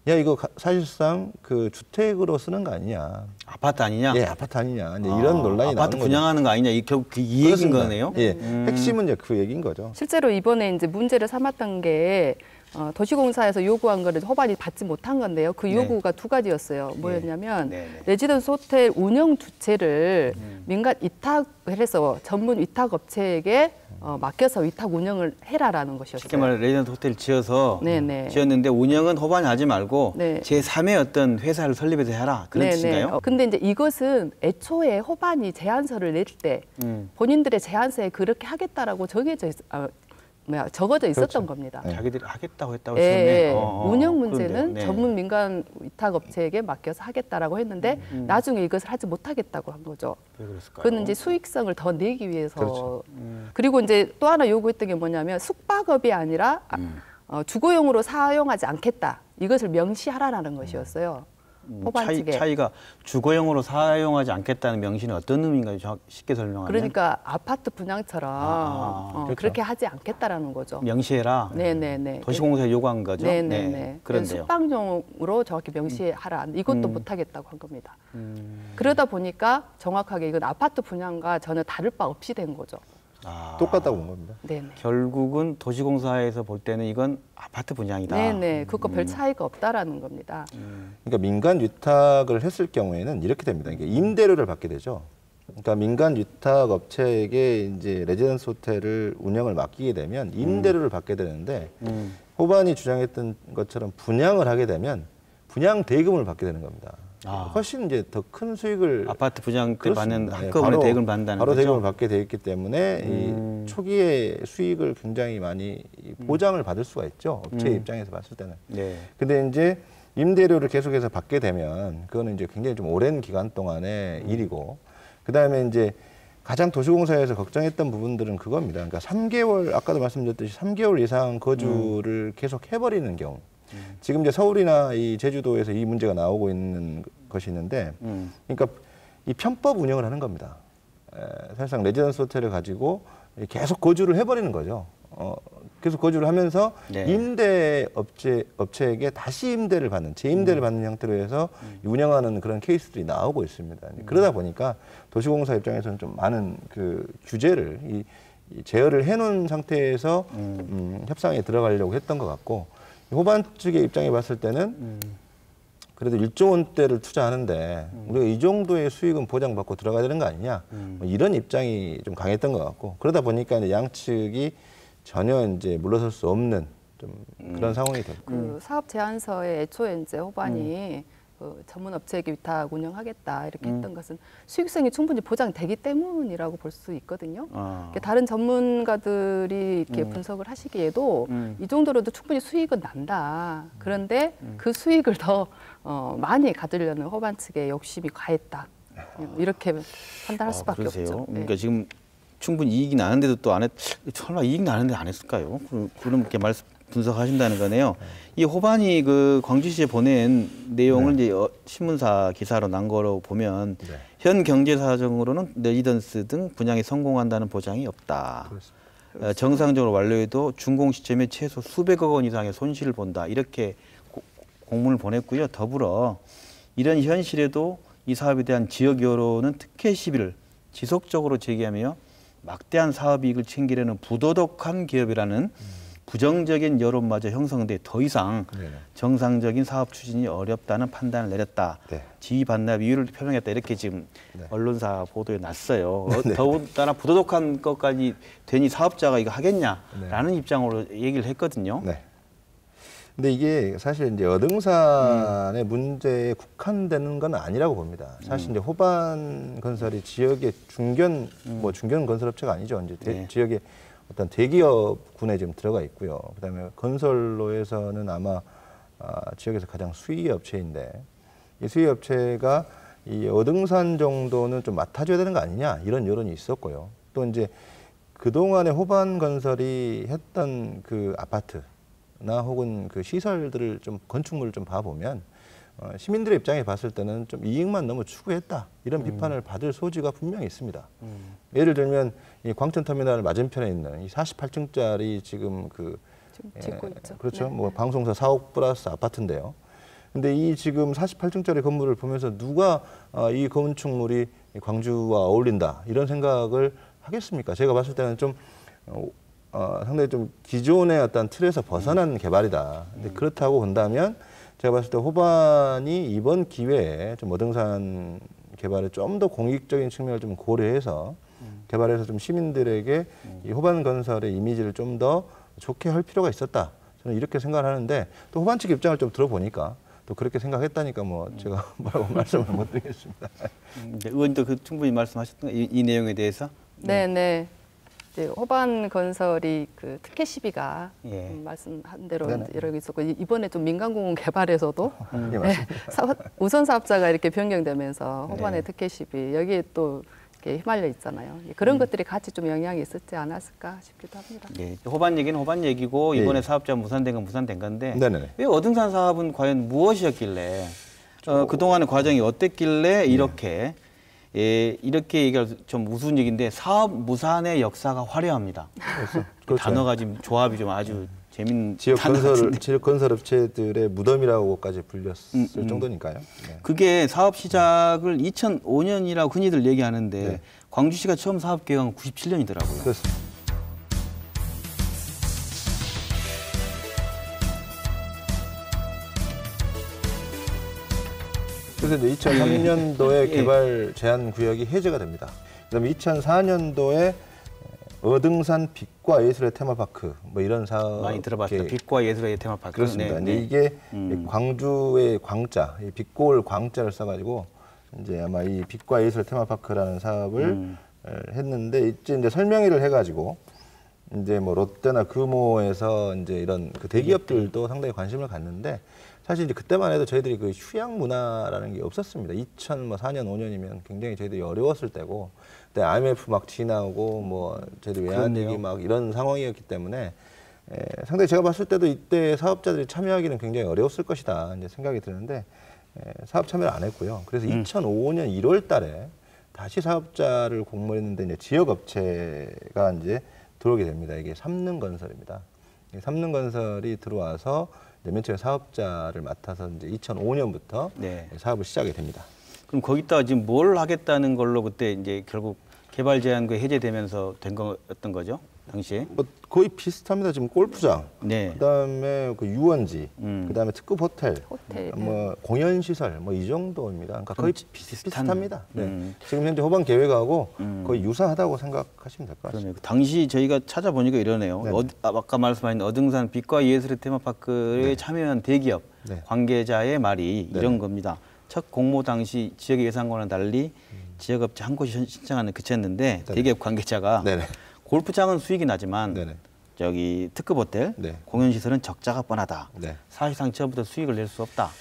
야 이거 사실상 그 주택으로 쓰는 거 아니냐? 아파트 아니냐? 예, 아파트 아니냐? 이제 이런 논란이 아파트 나오는 분양하는 거 아니냐? 이 결국 이 얘기인 그렇습니다. 거네요. 예, 핵심은 이제 그 얘기인 거죠. 실제로 이번에 이제 문제를 삼았던 게 도시공사에서 요구한 거를 호반이 받지 못한 건데요. 그 요구가 두 가지였어요. 뭐였냐면 레지던스 호텔 운영 주체를 민간 위탁을 해서 전문 위탁 업체에게 맡겨서 위탁 운영을 해라라는 것이었어요. 쉽게 말해 레지던스 호텔 지어서 네네. 지었는데 운영은 호반이 하지 말고 네. 제3의 어떤 회사를 설립해서 해라. 그런 뜻인가요? 근데 이제 이것은 애초에 호반이 제안서를 낼 때 본인들의 제안서에 그렇게 하겠다라고 적어져 있었던 겁니다. 자기들이 하겠다고 했다고 예, 했었네. 운영 문제는 그런데요. 네. 전문 민간 위탁 업체에게 맡겨서 하겠다라고 했는데 나중에 이것을 하지 못하겠다고 한 거죠. 왜 그랬을까요? 그는 이제 수익성을 더 내기 위해서. 그렇죠. 그리고 이제 또 하나 요구했던 게 뭐냐면 숙박업이 아니라 주거용으로 사용하지 않겠다. 이것을 명시하라라는 것이었어요. 호반 측에. 차이가 주거용으로 사용하지 않겠다는 명시는 어떤 의미인가요? 쉽게 설명하면. 그러니까 아파트 분양처럼 그렇죠. 그렇게 하지 않겠다라는 거죠. 명시해라. 네네네. 도시공사에 요구한 거죠. 네네네. 네. 그런데요. 숙박용으로 정확히 명시하라. 이것도 못하겠다고 한 겁니다. 그러다 보니까 정확하게 이건 아파트 분양과 전혀 다를 바 없이 된 거죠. 똑같다고 본 겁니다. 네네. 결국은 도시공사에서 볼 때는 이건 아파트 분양이다. 네네. 그거 별 차이가 없다라는 겁니다. 그러니까 민간 위탁을 했을 경우에는 이렇게 됩니다. 이게 임대료를 받게 되죠. 그러니까 민간 위탁 업체에게 이제 레지던스 호텔을 운영을 맡기게 되면 임대료를 받게 되는데 호반이 주장했던 것처럼 분양을 하게 되면 분양 대금을 받게 되는 겁니다. 훨씬 이제 더 큰 수익을 아파트 분양 때 받는 그렇습니다. 예, 한꺼번에 대금을 받는다는 바로 거죠. 대금을 받게 돼 있기 때문에 이 초기에 수익을 굉장히 많이 보장을 받을 수가 있죠. 업체 입장에서 봤을 때는. 네. 근데 이제 임대료를 계속해서 받게 되면 그거는 이제 굉장히 좀 오랜 기간 동안의 일이고, 그다음에 이제 가장 도시공사에서 걱정했던 부분들은 그겁니다. 그러니까 3개월, 아까도 말씀드렸듯이 3개월 이상 거주를 계속 해버리는 경우. 지금 이제 서울이나 이 제주도에서 이 문제가 나오고 있는 것이 있는데, 그러니까 이 편법 운영을 하는 겁니다. 사실상 레지던스 호텔을 가지고 계속 거주를 해버리는 거죠. 계속 거주를 하면서 네. 임대 업체에게 다시 임대를 받는, 재임대를 받는 형태로 해서 운영하는 그런 케이스들이 나오고 있습니다. 그러다 보니까 도시공사 입장에서는 좀 많은 그 규제를 이 제어를 해놓은 상태에서 협상에 들어가려고 했던 것 같고, 호반 측의 입장에 봤을 때는 그래도 1조 원대를 투자하는데 우리가 이 정도의 수익은 보장받고 들어가야 되는 거 아니냐, 뭐 이런 입장이 좀 강했던 것 같고, 그러다 보니까 이제 양측이 전혀 이제 물러설 수 없는 좀 그런 상황이 됐고. 그 사업 제안서에 애초에 이제 호반이 그 전문 업체에게 위탁 운영하겠다 이렇게 했던 것은 수익성이 충분히 보장되기 때문이라고 볼 수 있거든요. 다른 전문가들이 이렇게 분석을 하시기에도 이 정도로도 충분히 수익은 난다. 그런데 그 수익을 더 많이 가지려는 호반 측의 욕심이 과했다. 이렇게 판단할 수밖에 그러세요? 없죠. 그러니까 지금 충분히 이익이 나는데도 또 안 했, 설마 이익 나는데 안 했을까요? 그렇게 분석하신다는 거네요. 이 호반이 그 광주시에 보낸 내용을 이제 신문사 기사로 난 거로 보면 현 경제 사정으로는 레지던스 등 분양에 성공한다는 보장이 없다. 정상적으로 완료해도 준공 시점에 최소 수백억 원 이상의 손실을 본다. 이렇게 공문을 보냈고요. 더불어 이런 현실에도 이 사업에 대한 지역 여론은 특혜 시비를 지속적으로 제기하며 막대한 사업이익을 챙기려는 부도덕한 기업이라는 부정적인 여론마저 형성돼 더 이상 정상적인 사업 추진이 어렵다는 판단을 내렸다. 지위 반납 이유를 표명했다. 이렇게 지금 언론사 보도에 났어요. 더군다나 부도덕한 것까지 되니 사업자가 이거 하겠냐라는 입장으로 얘기를 했거든요. 근데 이게 사실 이제 어등산의 문제에 국한되는 건 아니라고 봅니다. 사실 이제 호반 건설이 지역의 중견 건설업체가 아니죠. 이제 지역의 어떤 대기업군에 지금 들어가 있고요. 그다음에 건설로에서는 아마 지역에서 가장 수위 업체인데, 이 수위 업체가 이 어등산 정도는 좀 맡아줘야 되는 거 아니냐, 이런 여론이 있었고요. 또 이제 그동안에 호반건설이 했던 그 아파트나 혹은 그 시설들을 좀 건축물을 좀 봐보면 시민들의 입장에 봤을 때는 좀 이익만 너무 추구했다 이런 비판을 받을 소지가 분명히 있습니다. 예를 들면 이 광천터미널 맞은편에 있는 이 48층짜리 지금 그 지금 짓고 있죠. 그렇죠. 네. 뭐 방송사 4억 플러스 아파트인데요. 근데 이 지금 48층짜리 건물을 보면서 누가 이 건축물이 광주와 어울린다 이런 생각을 하겠습니까? 제가 봤을 때는 좀 상당히 좀 기존의 어떤 틀에서 벗어난 개발이다. 근데 그렇다고 본다면 제가 봤을 때 호반이 이번 기회에 좀 어등산 개발에 좀 더 공익적인 측면을 좀 고려해서 개발해서 좀 시민들에게 이 호반 건설의 이미지를 좀 더 좋게 할 필요가 있었다. 저는 이렇게 생각을 하는데 또 호반 측 입장을 좀 들어보니까 또 그렇게 생각했다니까 뭐 제가 뭐라고 말씀을 못 드리겠습니다. 의원님도 그 충분히 말씀하셨던 이 내용에 대해서. 네. 이제 호반 건설이 그 특혜 시비가 예. 말씀한 대로 네네. 여러 개 있었고 이번에 좀 민간공원 개발에서도 예, 맞습니다. 우선 사업자가 이렇게 변경되면서 호반의 네. 특혜 시비 여기에 또 이렇게 휘말려 있잖아요. 그런 것들이 같이 좀 영향이 있었지 않았을까 싶기도 합니다. 예, 호반 얘기는 호반 얘기고 예, 이번에 예. 사업자 무산된 건 무산된 건데 네네네. 왜 어등산 사업은 과연 무엇이었길래 그동안의 과정이 어땠길래 이렇게 이렇게 얘기할 좀 무슨 얘기인데 사업 무산의 역사가 화려합니다. 그렇죠. 단어가 지금 조합이 좀 아주 재밌는 지역 단어 건설 같은데. 지역 건설 업체들의 무덤이라고까지 불렸을 정도니까요. 네. 그게 사업 시작을 2005년이라고 흔히들 얘기하는데 네. 광주시가 처음 사업 계획은 97년이더라고요. 그렇습니다. 그래서 이제 2003년도에 예. 개발 제한 구역이 해제가 됩니다. 그다음에 2004년도에 어등산 빛과 예술의 테마파크 뭐 이런 사업 많이 들어봤어요. 빛과 예술의 테마파크. 그렇습니다. 네, 이제 네. 이게 광주의 광자, 이 빛골 광자를 써가지고 이제 아마 이 빛과 예술 테마파크라는 사업을 했는데 이제 설명회를 해가지고 이제 뭐 롯데나 금호에서 이제 이런 그 대기업들도 상당히 관심을 갖는데 사실 이제 그때만 해도 저희들이 그 휴양 문화라는 게 없었습니다. 2004년 5년이면 굉장히 저희들이 어려웠을 때고 그때 IMF 막 지나고 뭐 저희들 외환위기 막 이런 상황이었기 때문에 상당히 제가 봤을 때도 이때 사업자들이 참여하기는 굉장히 어려웠을 것이다 이제 생각이 드는데 사업 참여를 안 했고요. 그래서 2005년 1월달에 다시 사업자를 공모했는데 이제 지역 업체가 이제 들어오게 됩니다. 이게 삼능건설입니다. 삼능건설이 들어와서 맨 처음에 사업자를 맡아서 이제 2005년부터 네. 사업을 시작이 됩니다. 그럼 거기다가 지금 뭘 하겠다는 걸로 그때 이제 결국 개발 제한구 해제되면서 된 거였던 거죠? 당시에? 뭐 거의 비슷합니다. 지금 골프장, 네. 그다음에 그 유원지, 그다음에 특급 호텔, 호텔, 뭐 공연 시설, 뭐 이 정도입니다. 그러니까 거의 비슷한. 비슷합니다. 네. 지금 현재 호반 계획하고 거의 유사하다고 생각하시면 될 것 같습니다. 그러네요. 당시 저희가 찾아보니까 이러네요. 네네. 아까 말씀하신 어등산 빛과 예술의 테마파크에 참여한 대기업 네. 관계자의 말이 네네. 이런 겁니다. 첫 공모 당시 지역의 예산과는 달리 지역업체 한 곳이 신청하는 그쳤는데 대기업 관계자가 네네. 골프장은 수익이 나지만 네네. 저기 특급 호텔, 네. 공연시설은 적자가 뻔하다. 네. 사실상 처음부터 수익을 낼 수 없다.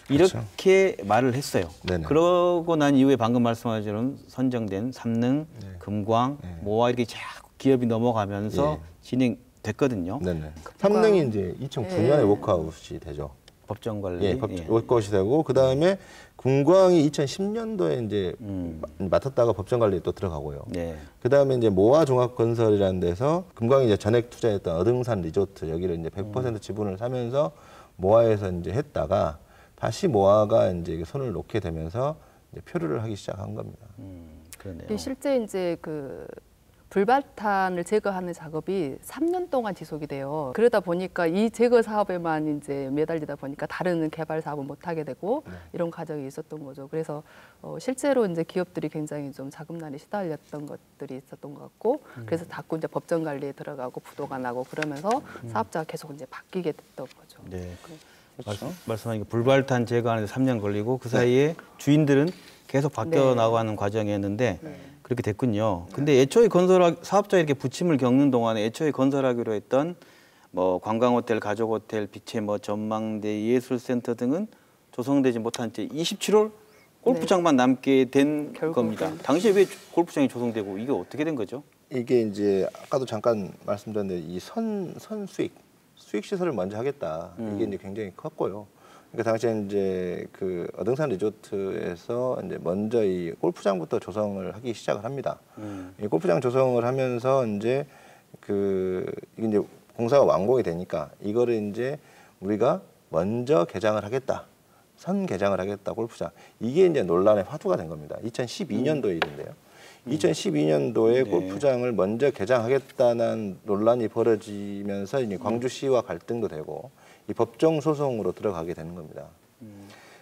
그렇죠. 이렇게 말을 했어요. 네네. 그러고 난 이후에 방금 말씀하신 것처럼 선정된 삼능, 금광, 모아 이렇게 자꾸 기업이 넘어가면서 예. 진행됐거든요. 네네. 삼능이 이제 2009년에 워크아웃이 되죠. 법정 관리. 예, 워크아웃이 되고 그 다음에 금광이 2010년도에 이제 맡았다가 법정 관리에 또 들어가고요. 네. 그 다음에 이제 모아 종합건설이라는 데서 금광이 이제 전액 투자했던 어등산 리조트 여기를 이제 100% 지분을 사면서 모아에서 이제 했다가 다시 모아가 이제 손을 놓게 되면서 이제 표류를 하기 시작한 겁니다. 그러네요. 실제 이제 그 불발탄을 제거하는 작업이 3년 동안 지속이 돼요. 그러다 보니까 이 제거 사업에만 이제 매달리다 보니까 다른 개발 사업은 못 하게 되고 이런 과정이 있었던 거죠. 그래서 실제로 이제 기업들이 굉장히 좀 자금난에 시달렸던 것들이 있었던 것 같고 그래서 자꾸 이제 법정 관리에 들어가고 부도가 나고 그러면서 사업자가 계속 이제 바뀌게 됐던 거죠. 네. 말씀하신 게 불발탄 제거하는데 3년 걸리고 그 사이에 주인들은 계속 바뀌어 네. 나가는 과정이었는데 그렇게 됐군요. 근데 애초에 사업자 이렇게 부침을 겪는 동안에 애초에 건설하기로 했던 뭐 관광호텔, 가족호텔, 빛의 뭐 전망대, 예술센터 등은 조성되지 못한 채 27홀 골프장만 남게 된 결국은. 겁니다. 당시에 왜 골프장이 조성되고 이게 어떻게 된 거죠? 이게 이제 아까도 잠깐 말씀드렸는데 이 선 수익 시설을 먼저 하겠다. 이게 이제 굉장히 컸고요. 그러니까 당시에 이제 그 어등산 리조트에서 이제 먼저 이 골프장부터 조성을 하기 시작을 합니다. 이 골프장 조성을 하면서 이제 이게 이제 공사가 완공이 되니까 이거를 이제 우리가 먼저 개장을 하겠다. 선 개장을 하겠다, 골프장. 이게 이제 논란의 화두가 된 겁니다. 2012년도의 일인데요. 2012년도에 골프장을 먼저 개장하겠다는 논란이 벌어지면서 이제 광주시와 갈등도 되고 이 법정 소송으로 들어가게 되는 겁니다.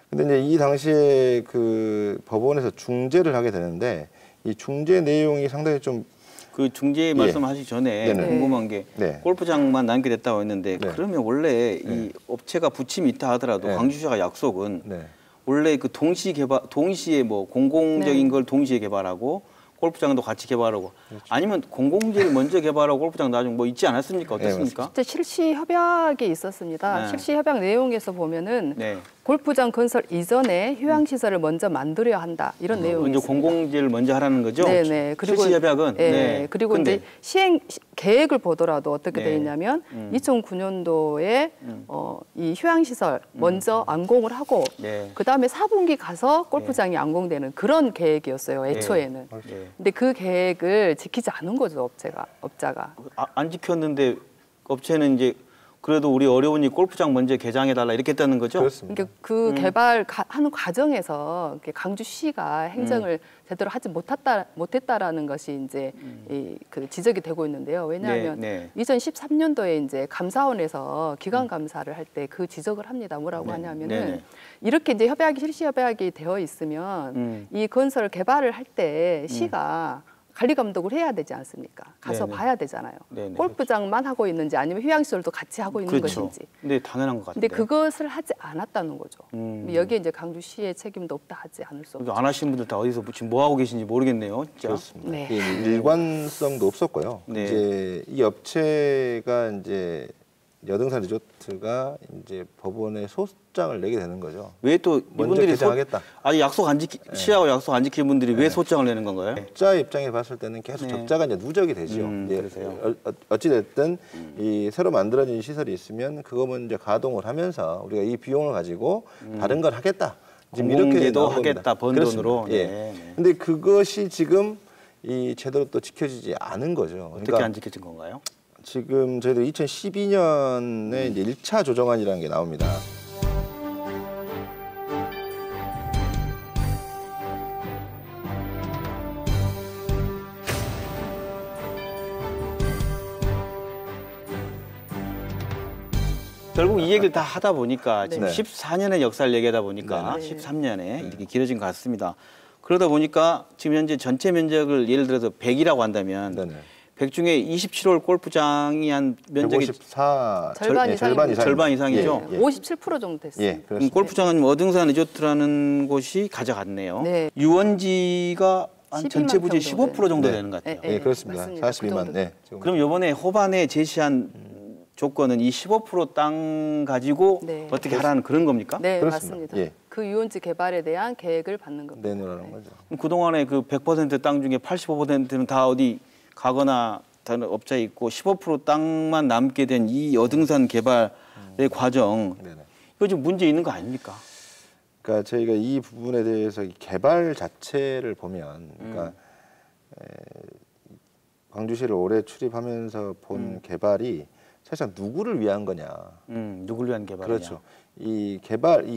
근데 이제 이 당시에 그 법원에서 중재를 하게 되는데 이 중재 내용이 상당히 좀 그 중재 말씀하시기 전에 네네. 궁금한 게 네. 골프장만 남겨뒀다고 했는데 네. 그러면 원래 이 업체가 부침이 있다 하더라도 네. 광주시가 약속은 네. 원래 그 동시에 뭐 공공적인 걸 동시에 개발하고 골프장도 같이 개발하고 아니면 공공지를 먼저 개발하고 골프장 나중에 뭐 있지 않았습니까? 어떻습니까? 실제 실시 협약이 있었습니다. 네. 실시 협약 내용에서 보면은 네. 골프장 건설 이전에 휴양 시설을 먼저 만들어야 한다 이런 내용이 먼저 있습니다. 공공지를 먼저 하라는 거죠? 네네. 그리고 실시 협약은. 네. 네. 그리고 근데 이제 시행 계획을 보더라도 어떻게 네. 되어 있냐면 2009년도에 이 휴양 시설 먼저 완공을 하고 네. 그 다음에 4분기 가서 골프장이 완공되는 그런 계획이었어요. 애초에는. 네. 근데 그 계획을 지키지 않은 거죠 업자가. 안 지켰는데 업체는 이제 그래도 우리 어려우니 골프장 먼저 개장해달라 이렇게 했다는 거죠? 그렇습니다. 그러니까 그 개발하는 과정에서 이렇게 강주시가 행정을 제대로 하지 못했다라는 것이 이제 그 지적이 되고 있는데요. 왜냐하면 네, 2013년도에 이제 감사원에서 기관 감사를 할 때 그 지적을 합니다. 뭐라고 하냐면은 네. 이렇게 이제 실시 협약이 되어 있으면 이 건설 개발을 할 때 시가 관리 감독을 해야 되지 않습니까? 가서 네네. 봐야 되잖아요. 네네. 골프장만 하고 있는지 아니면 휴양시설도 같이 하고 있는 그렇죠. 것인지. 근데 당연한 것 같은데. 근데 그것을 하지 않았다는 거죠. 여기에 이제 강주시의 책임도 없다 하지 않을 수 없죠. 안 하신 분들 다 어디서 지금 뭐 하고 계신지 모르겠네요. 진짜. 그렇습니다. 네. 이게 일관성도 없었고요. 네. 이제 이 업체가 이제 여등산 리조트가 이제 법원에 소장을 내게 되는 거죠. 왜 또 먼저 이분들이 개장하겠다. 아니 약속 안 지키 시하고 약속 안 지킨 분들이 왜 소장을 내는 건가요? 업자 입장에 봤을 때는 계속 네. 적자가 이제 누적이 되죠. 이제 그러세요. 어찌 됐든 이 새로 만들어진 시설이 있으면 그거 먼저 가동을 하면서 우리가 이 비용을 가지고 다른 걸 하겠다. 지금 이렇게 공공재도 나온 겁니다. 하겠다, 번 그렇습니다. 돈으로. 예. 네, 네. 근데 그것이 지금 이 제대로 또 지켜지지 않은 거죠. 어떻게 그러니까 안 지켜진 건가요? 지금 저희도 2012년에 이제 1차 조정안이라는 게 나옵니다. 결국 이 얘기를 다 하다 보니까 지금 네. 14년의 역사를 얘기하다 보니까 네. 13년에 이렇게 길어진 것 같습니다. 그러다 보니까 지금 현재 전체 면적을 예를 들어서 100이라고 한다면 네네. 100 중에 27홀 골프장이 한 면적이 154 절반 예, 이상입니다. 절반 이상이죠? 예, 예. 57% 정도 됐어요. 예, 그럼 그렇습니다. 골프장은 어등산 리조트라는 곳이 가져갔네요. 네. 유원지가 한 12만 전체 부지 평 정도 15% 정도 네. 되는 것 같아요. 예, 그렇습니다. 맞습니다. 42만. 그 정도. 네. 지금 그럼 이번에 호반에 제시한 조건은 이 15% 땅 가지고 네. 어떻게 하라는 그런 겁니까? 네, 그렇습니다. 맞습니다. 예. 그 유원지 개발에 대한 계획을 받는 겁니다. 내놓으라는 거죠. 그럼 그동안에 그 100% 땅 중에 85%는 다 어디 가거나 다른 업자에 있고 15% 땅만 남게 된 이 어등산 개발의 과정 네네. 이거 좀 문제 있는 거 아닙니까? 그러니까 저희가 이 부분에 대해서 이 개발 자체를 보면, 그러니까 광주시를 올해 출입하면서 본 개발이 사실상 누구를 위한 거냐. 누굴 위한 개발이냐? 그렇죠. 이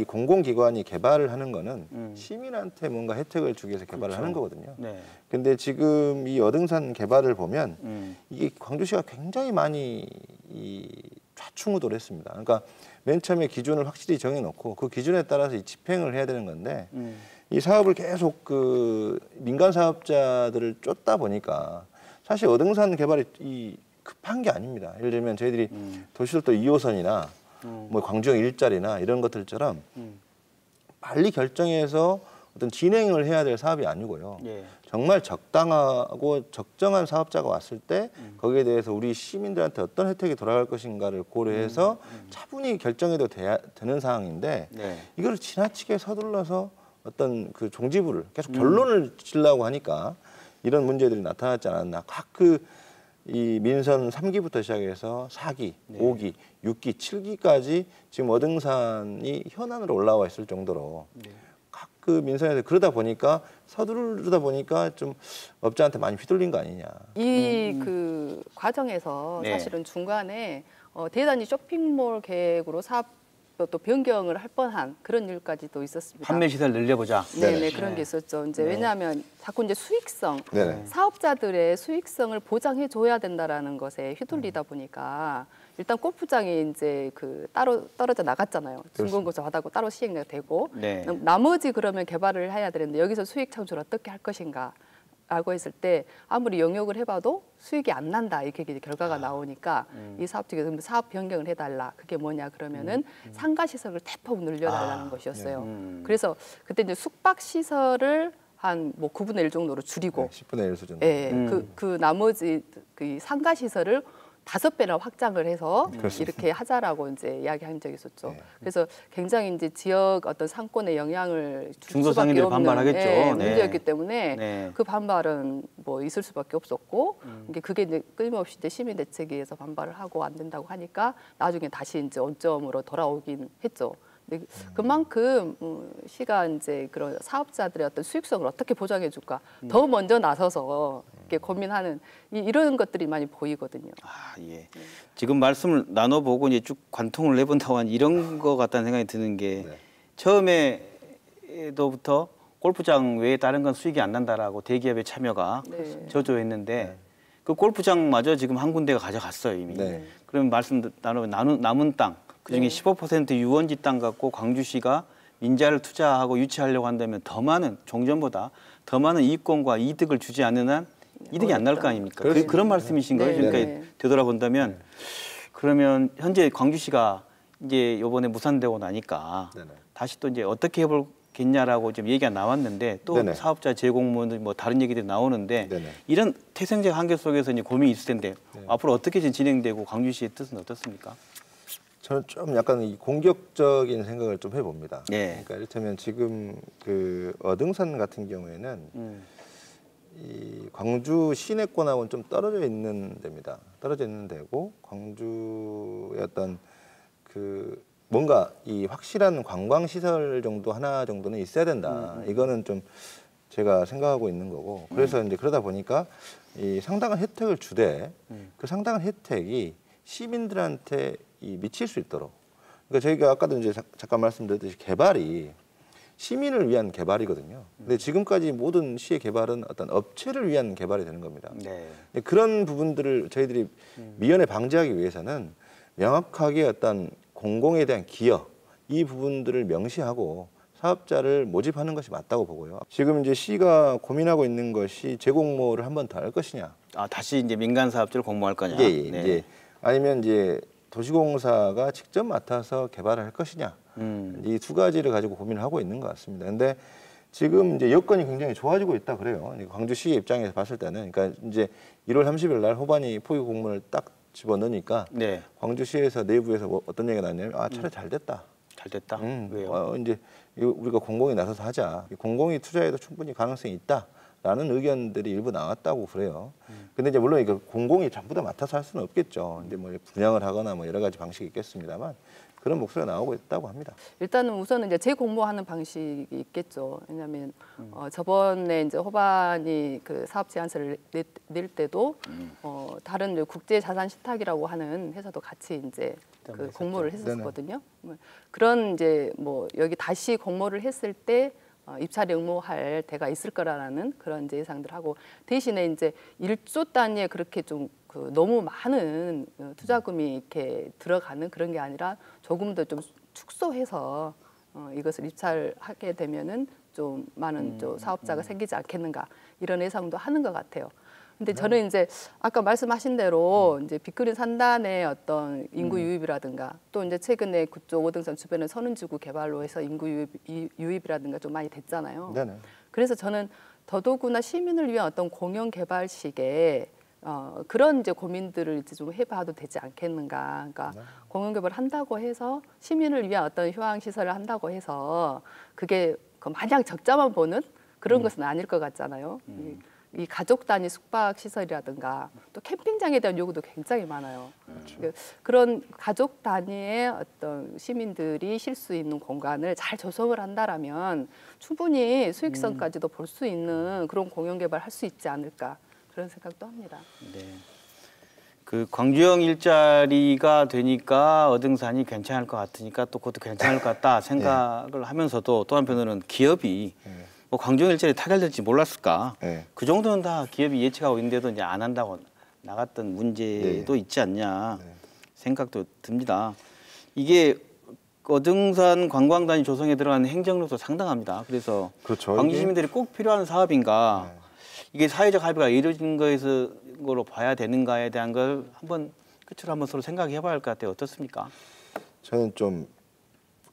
공공기관이 개발을 하는 거는 시민한테 뭔가 혜택을 주기 위해서 개발을 하는 거거든요. 네. 근데 지금 이 어등산 개발을 보면 이게 광주시가 굉장히 많이 이 좌충우돌 했습니다. 그러니까 맨 처음에 기준을 확실히 정해놓고 그 기준에 따라서 이 집행을 해야 되는 건데 이 사업을 계속 그 민간 사업자들을 쫓다 보니까 사실 어등산 개발이 이 급한 게 아닙니다. 예를 들면 저희들이 도시철도 2호선이나 뭐 광주형 일자리나 이런 것들처럼 빨리 결정해서 어떤 진행을 해야 될 사업이 아니고요. 예. 정말 적당하고 적정한 사업자가 왔을 때 거기에 대해서 우리 시민들한테 어떤 혜택이 돌아갈 것인가를 고려해서 차분히 결정해도 되는 상황인데 네. 이걸 지나치게 서둘러서 어떤 그 종지부를 계속 결론을 지려고 하니까 이런 문제들이 나타났지 않았나. 각 이 민선 3기부터 시작해서 4기, 5기, 6기, 7기까지 지금 어등산이 현안으로 올라와 있을 정도로 각 그 민선에서 그러다 보니까 서두르다 보니까 좀 업자한테 많이 휘둘린 거 아니냐. 이 그 과정에서 네. 사실은 중간에 대단히 쇼핑몰 계획으로 사업 또 변경을 할 뻔한 그런 일까지도 있었습니다. 판매 시설 늘려보자. 네네 그런 게 있었죠. 이제 왜냐하면 자꾸 이제 수익성, 네네. 사업자들의 수익성을 보장해 줘야 된다라는 것에 휘둘리다 보니까 일단 골프장이 이제 그 따로 떨어져 나갔잖아요. 준공거저 하다고 따로 시행이 되고 네. 나머지 그러면 개발을 해야 되는데 여기서 수익 창출을 어떻게 할 것인가. 라고 했을 때 아무리 영역을 해봐도 수익이 안 난다 이렇게 이제 결과가 나오니까 이 사업 측에서 사업 변경을 해달라. 그게 뭐냐 그러면은 상가 시설을 대폭 늘려달라는 것이었어요. 그래서 그때 이제 숙박 시설을 한 뭐 9분의 1 정도로 줄이고, 10분의 1 수준. 예, 그 나머지 그 상가 시설을 5배나 확장을 해서 이렇게 하자라고 이제 이야기한 적이 있었죠. 네. 그래서 굉장히 이제 지역 어떤 상권에 영향을 줄 수밖에 중소상인들이 없는 반발하겠죠. 예, 네. 문제였기 때문에 네. 그 반발은 뭐 있을 수밖에 없었고 그게 이제 끊임없이 이제 시민 대책위에서 반발을 하고 안 된다고 하니까 나중에 다시 이제 원점으로 돌아오긴 했죠. 근데 그만큼 시가 이제 그런 사업자들의 어떤 수익성을 어떻게 보장해 줄까 더 먼저 나서서 이렇게 고민하는 이런 것들이 많이 보이거든요. 아, 예. 지금 말씀을 나눠보고 이제 쭉 관통을 내본다고 한 이런 거 같다는 생각이 드는 게 네. 처음에부터 골프장 외에 다른 건 수익이 안 난다라고 대기업의 참여가 네. 저조했는데 그 골프장마저 지금 한 군데가 가져갔어요 이미. 네. 그러면 말씀 나누면 남은 땅 그중에 15% 유원지 땅 갖고 광주시가 민자를 투자하고 유치하려고 한다면 더 많은 종전보다 더 많은 이익권과 이득을 주지 않는 한 이득이 안 나올 거 아닙니까? 그런 말씀이신 거예요. 네, 지금까지 네. 되돌아본다면 그러면 현재 광주시가 이제 이번에 무산되고 나니까 네네. 다시 또 이제 어떻게 해볼겠냐라고 좀 얘기가 나왔는데 또 네네. 사업자 재공모는 뭐 다른 얘기들이 나오는데 네네. 이런 태생적 한계 속에서 이제 고민이 있을 텐데 앞으로 어떻게 진행되고 광주시의 뜻은 어떻습니까? 저는 좀 약간 이 공격적인 생각을 좀 해봅니다. 네. 그러니까 이를테면 지금 그 어등산 같은 경우에는 이 광주 시내권하고는 좀 떨어져 있는 데입니다. 떨어져 있는 데고 광주의 어떤 그 뭔가 이 확실한 관광 시설 정도 하나 정도는 있어야 된다. 이거는 좀 제가 생각하고 있는 거고. 그래서 이제 그러다 보니까 이 상당한 혜택을 주되 그 상당한 혜택이 시민들한테 이 미칠 수 있도록. 그러니까 저희가 아까도 이제 잠깐 말씀드렸듯이 개발이 시민을 위한 개발이거든요. 근데 지금까지 모든 시의 개발은 어떤 업체를 위한 개발이 되는 겁니다. 네. 그런 부분들을 저희들이 미연에 방지하기 위해서는 명확하게 어떤 공공에 대한 기여 이 부분들을 명시하고 사업자를 모집하는 것이 맞다고 보고요. 지금 이제 시가 고민하고 있는 것이 재공모를 한 번 더 할 것이냐. 아 다시 이제 민간 사업자를 공모할 거냐? 예, 네. 이제 아니면 이제 도시공사가 직접 맡아서 개발을 할 것이냐. 이 두 가지를 가지고 고민을 하고 있는 것 같습니다. 근데 지금 이제 여건이 굉장히 좋아지고 있다 그래요. 광주시의 입장에서 봤을 때는, 그러니까 이제 1월 30일 날 호반이 포기 공문을 딱 집어넣으니까 네. 광주시에서 내부에서 뭐 어떤 얘기가 나왔냐면 아 차라리 잘 됐다. 잘 됐다. 왜요? 이제 이거 우리가 공공이 나서서 하자. 공공이 투자해도 충분히 가능성이 있다라는 의견들이 일부 나왔다고 그래요. 근데 이제 물론 이거 공공이 전부 다 맡아서 할 수는 없겠죠. 이제 뭐 분양을 하거나 뭐 여러 가지 방식이 있겠습니다만 그런 목소리가 나오고 있다고 합니다. 일단은 우선은 이제 재공모하는 방식이 있겠죠. 왜냐하면 저번에 이제 호반이 그 사업 제안서를 낼 때도 다른 이제 국제 자산 신탁이라고 하는 회사도 같이 이제 그 공모를 했었거든요. 그런 이제 뭐 여기 다시 공모를 했을 때 입찰 응모할 때가 있을 거라는 그런 이제 예상들 하고 대신에 이제 1조 단위에 그렇게 좀 그 너무 많은 투자금이 이렇게 들어가는 그런 게 아니라 조금 더 좀 축소해서 이것을 입찰하게 되면은 좀 많은 좀 사업자가 생기지 않겠는가 이런 예상도 하는 것 같아요. 근데 저는 이제 아까 말씀하신 대로 이제 빅그린 산단의 어떤 인구 유입이라든가 또 이제 최근에 그쪽 오등산 주변에 선운지구 개발로 해서 인구 유입이라든가 좀 많이 됐잖아요. 네네. 그래서 저는 더더구나 시민을 위한 어떤 공영 개발식의 그런 이제 고민들을 이제 좀 해봐도 되지 않겠는가. 그러니까 공영 개발을 한다고 해서 시민을 위한 어떤 휴양 시설을 한다고 해서 그게 그 마냥 적자만 보는 그런 것은 아닐 것 같잖아요. 이 가족 단위 숙박 시설이라든가 또 캠핑장에 대한 요구도 굉장히 많아요. 그런 가족 단위의 어떤 시민들이 쉴 수 있는 공간을 잘 조성을 한다라면 충분히 수익성까지도 볼 수 있는 그런 공영 개발할 수 있지 않을까 그런 생각도 합니다. 네. 그 광주형 일자리가 되니까 어등산이 괜찮을 것 같으니까 또 그것도 괜찮을 것 같다 생각을 하면서도 또 한편으로는 기업이 뭐 광주형 일자리 타결될지 몰랐을까? 네. 그 정도는 다 기업이 예측하고 있는데도 이제 안 한다고 나갔던 문제도 있지 않냐 생각도 듭니다. 이게 어등산 관광단지 조성에 들어가는 행정력도 상당합니다. 그래서 그렇죠. 광주 시민들이 꼭 필요한 사업인가? 이게 사회적 합의가 이루어진 거로 봐야 되는가에 대한 걸 한번 끝으로 한번 서로 생각해봐야 할 것 같아요. 어떻습니까? 저는 좀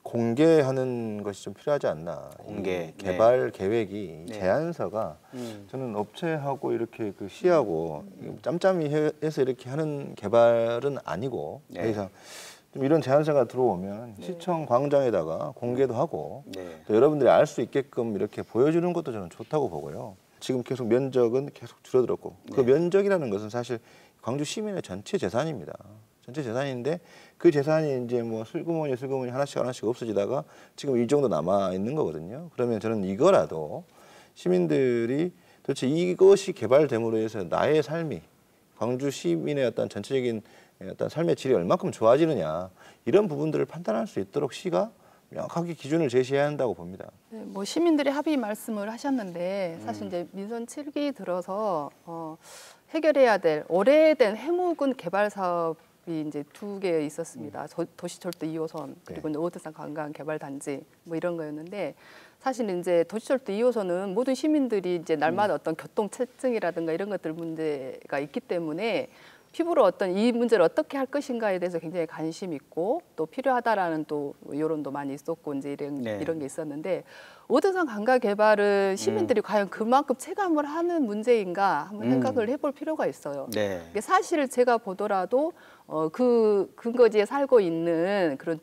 공개하는 것이 좀 필요하지 않나. 공개, 이 개발 계획이 네. 제안서가 저는 업체하고 이렇게 그 시하고 짬짬이 해서 이렇게 하는 개발은 아니고 네. 더 이상 좀 이런 제안서가 들어오면 시청 광장에다가 공개도 하고 네. 또 여러분들이 알 수 있게끔 이렇게 보여주는 것도 저는 좋다고 보고요. 지금 계속 면적은 계속 줄어들었고 그 면적이라는 것은 사실 광주 시민의 전체 재산입니다. 전체 재산인데 그 재산이 이제 뭐 슬그머니 하나씩 없어지다가 지금 이 정도 남아 있는 거거든요. 그러면 저는 이거라도 시민들이 도대체 이것이 개발됨으로 해서 나의 삶이 광주 시민의 어떤 전체적인 어떤 삶의 질이 얼마큼 좋아지느냐 이런 부분들을 판단할 수 있도록 시가 명확하게 기준을 제시해야 한다고 봅니다. 네, 뭐 시민들이 합의 말씀을 하셨는데 사실 이제 민선 7기 들어서 해결해야 될 오래된 해묵은 개발 사업이 이제 2개 있었습니다. 도시철도 2호선 그리고 이제 어등산 관광 개발 단지 뭐 이런 거였는데 사실 이제 도시철도 2호선은 모든 시민들이 이제 날마다 어떤 교통 체증이라든가 이런 것들 문제가 있기 때문에 피부로 어떤 이 문제를 어떻게 할 것인가에 대해서 굉장히 관심 있고 또 필요하다라는 또 여론도 많이 있었고 이제 이런 게 있었는데 어등산 관광 개발은 시민들이 과연 그만큼 체감을 하는 문제인가 한번 생각을 해볼 필요가 있어요. 네. 이게 사실 제가 보더라도 그 근거지에 살고 있는 그런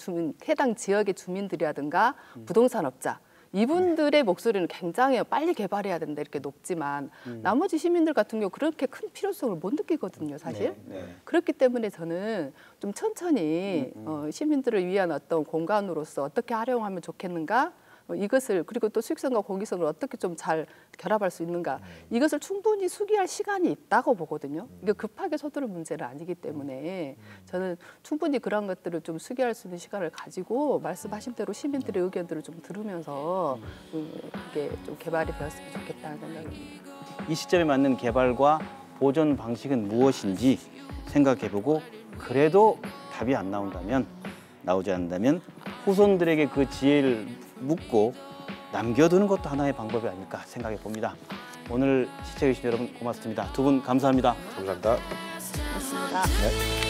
해당 지역의 주민들이라든가 부동산업자 이분들의 목소리는 굉장히 빨리 개발해야 된다 이렇게 높지만 나머지 시민들 같은 경우 그렇게 큰 필요성을 못 느끼거든요, 사실. 네. 그렇기 때문에 저는 좀 천천히 시민들을 위한 어떤 공간으로서 어떻게 활용하면 좋겠는가 이것을 그리고 또 수익성과 공익성을 어떻게 좀 잘 결합할 수 있는가 이것을 충분히 수기할 시간이 있다고 보거든요. 이게 급하게 서두를 문제는 아니기 때문에 저는 충분히 그런 것들을 좀 수기할 수 있는 시간을 가지고 말씀하신 대로 시민들의 의견들을 좀 들으면서 이게 좀 개발이 되었으면 좋겠다는 생각입니다. 이 시점에 맞는 개발과 보존 방식은 무엇인지 생각해보고 그래도 답이 안 나오지 않는다면 후손들에게 그 지혜를 묻고 남겨두는 것도 하나의 방법이 아닐까 생각해 봅니다. 오늘 시청해주신 여러분 고맙습니다. 두 분 감사합니다. 감사합니다. 고맙습니다. 네.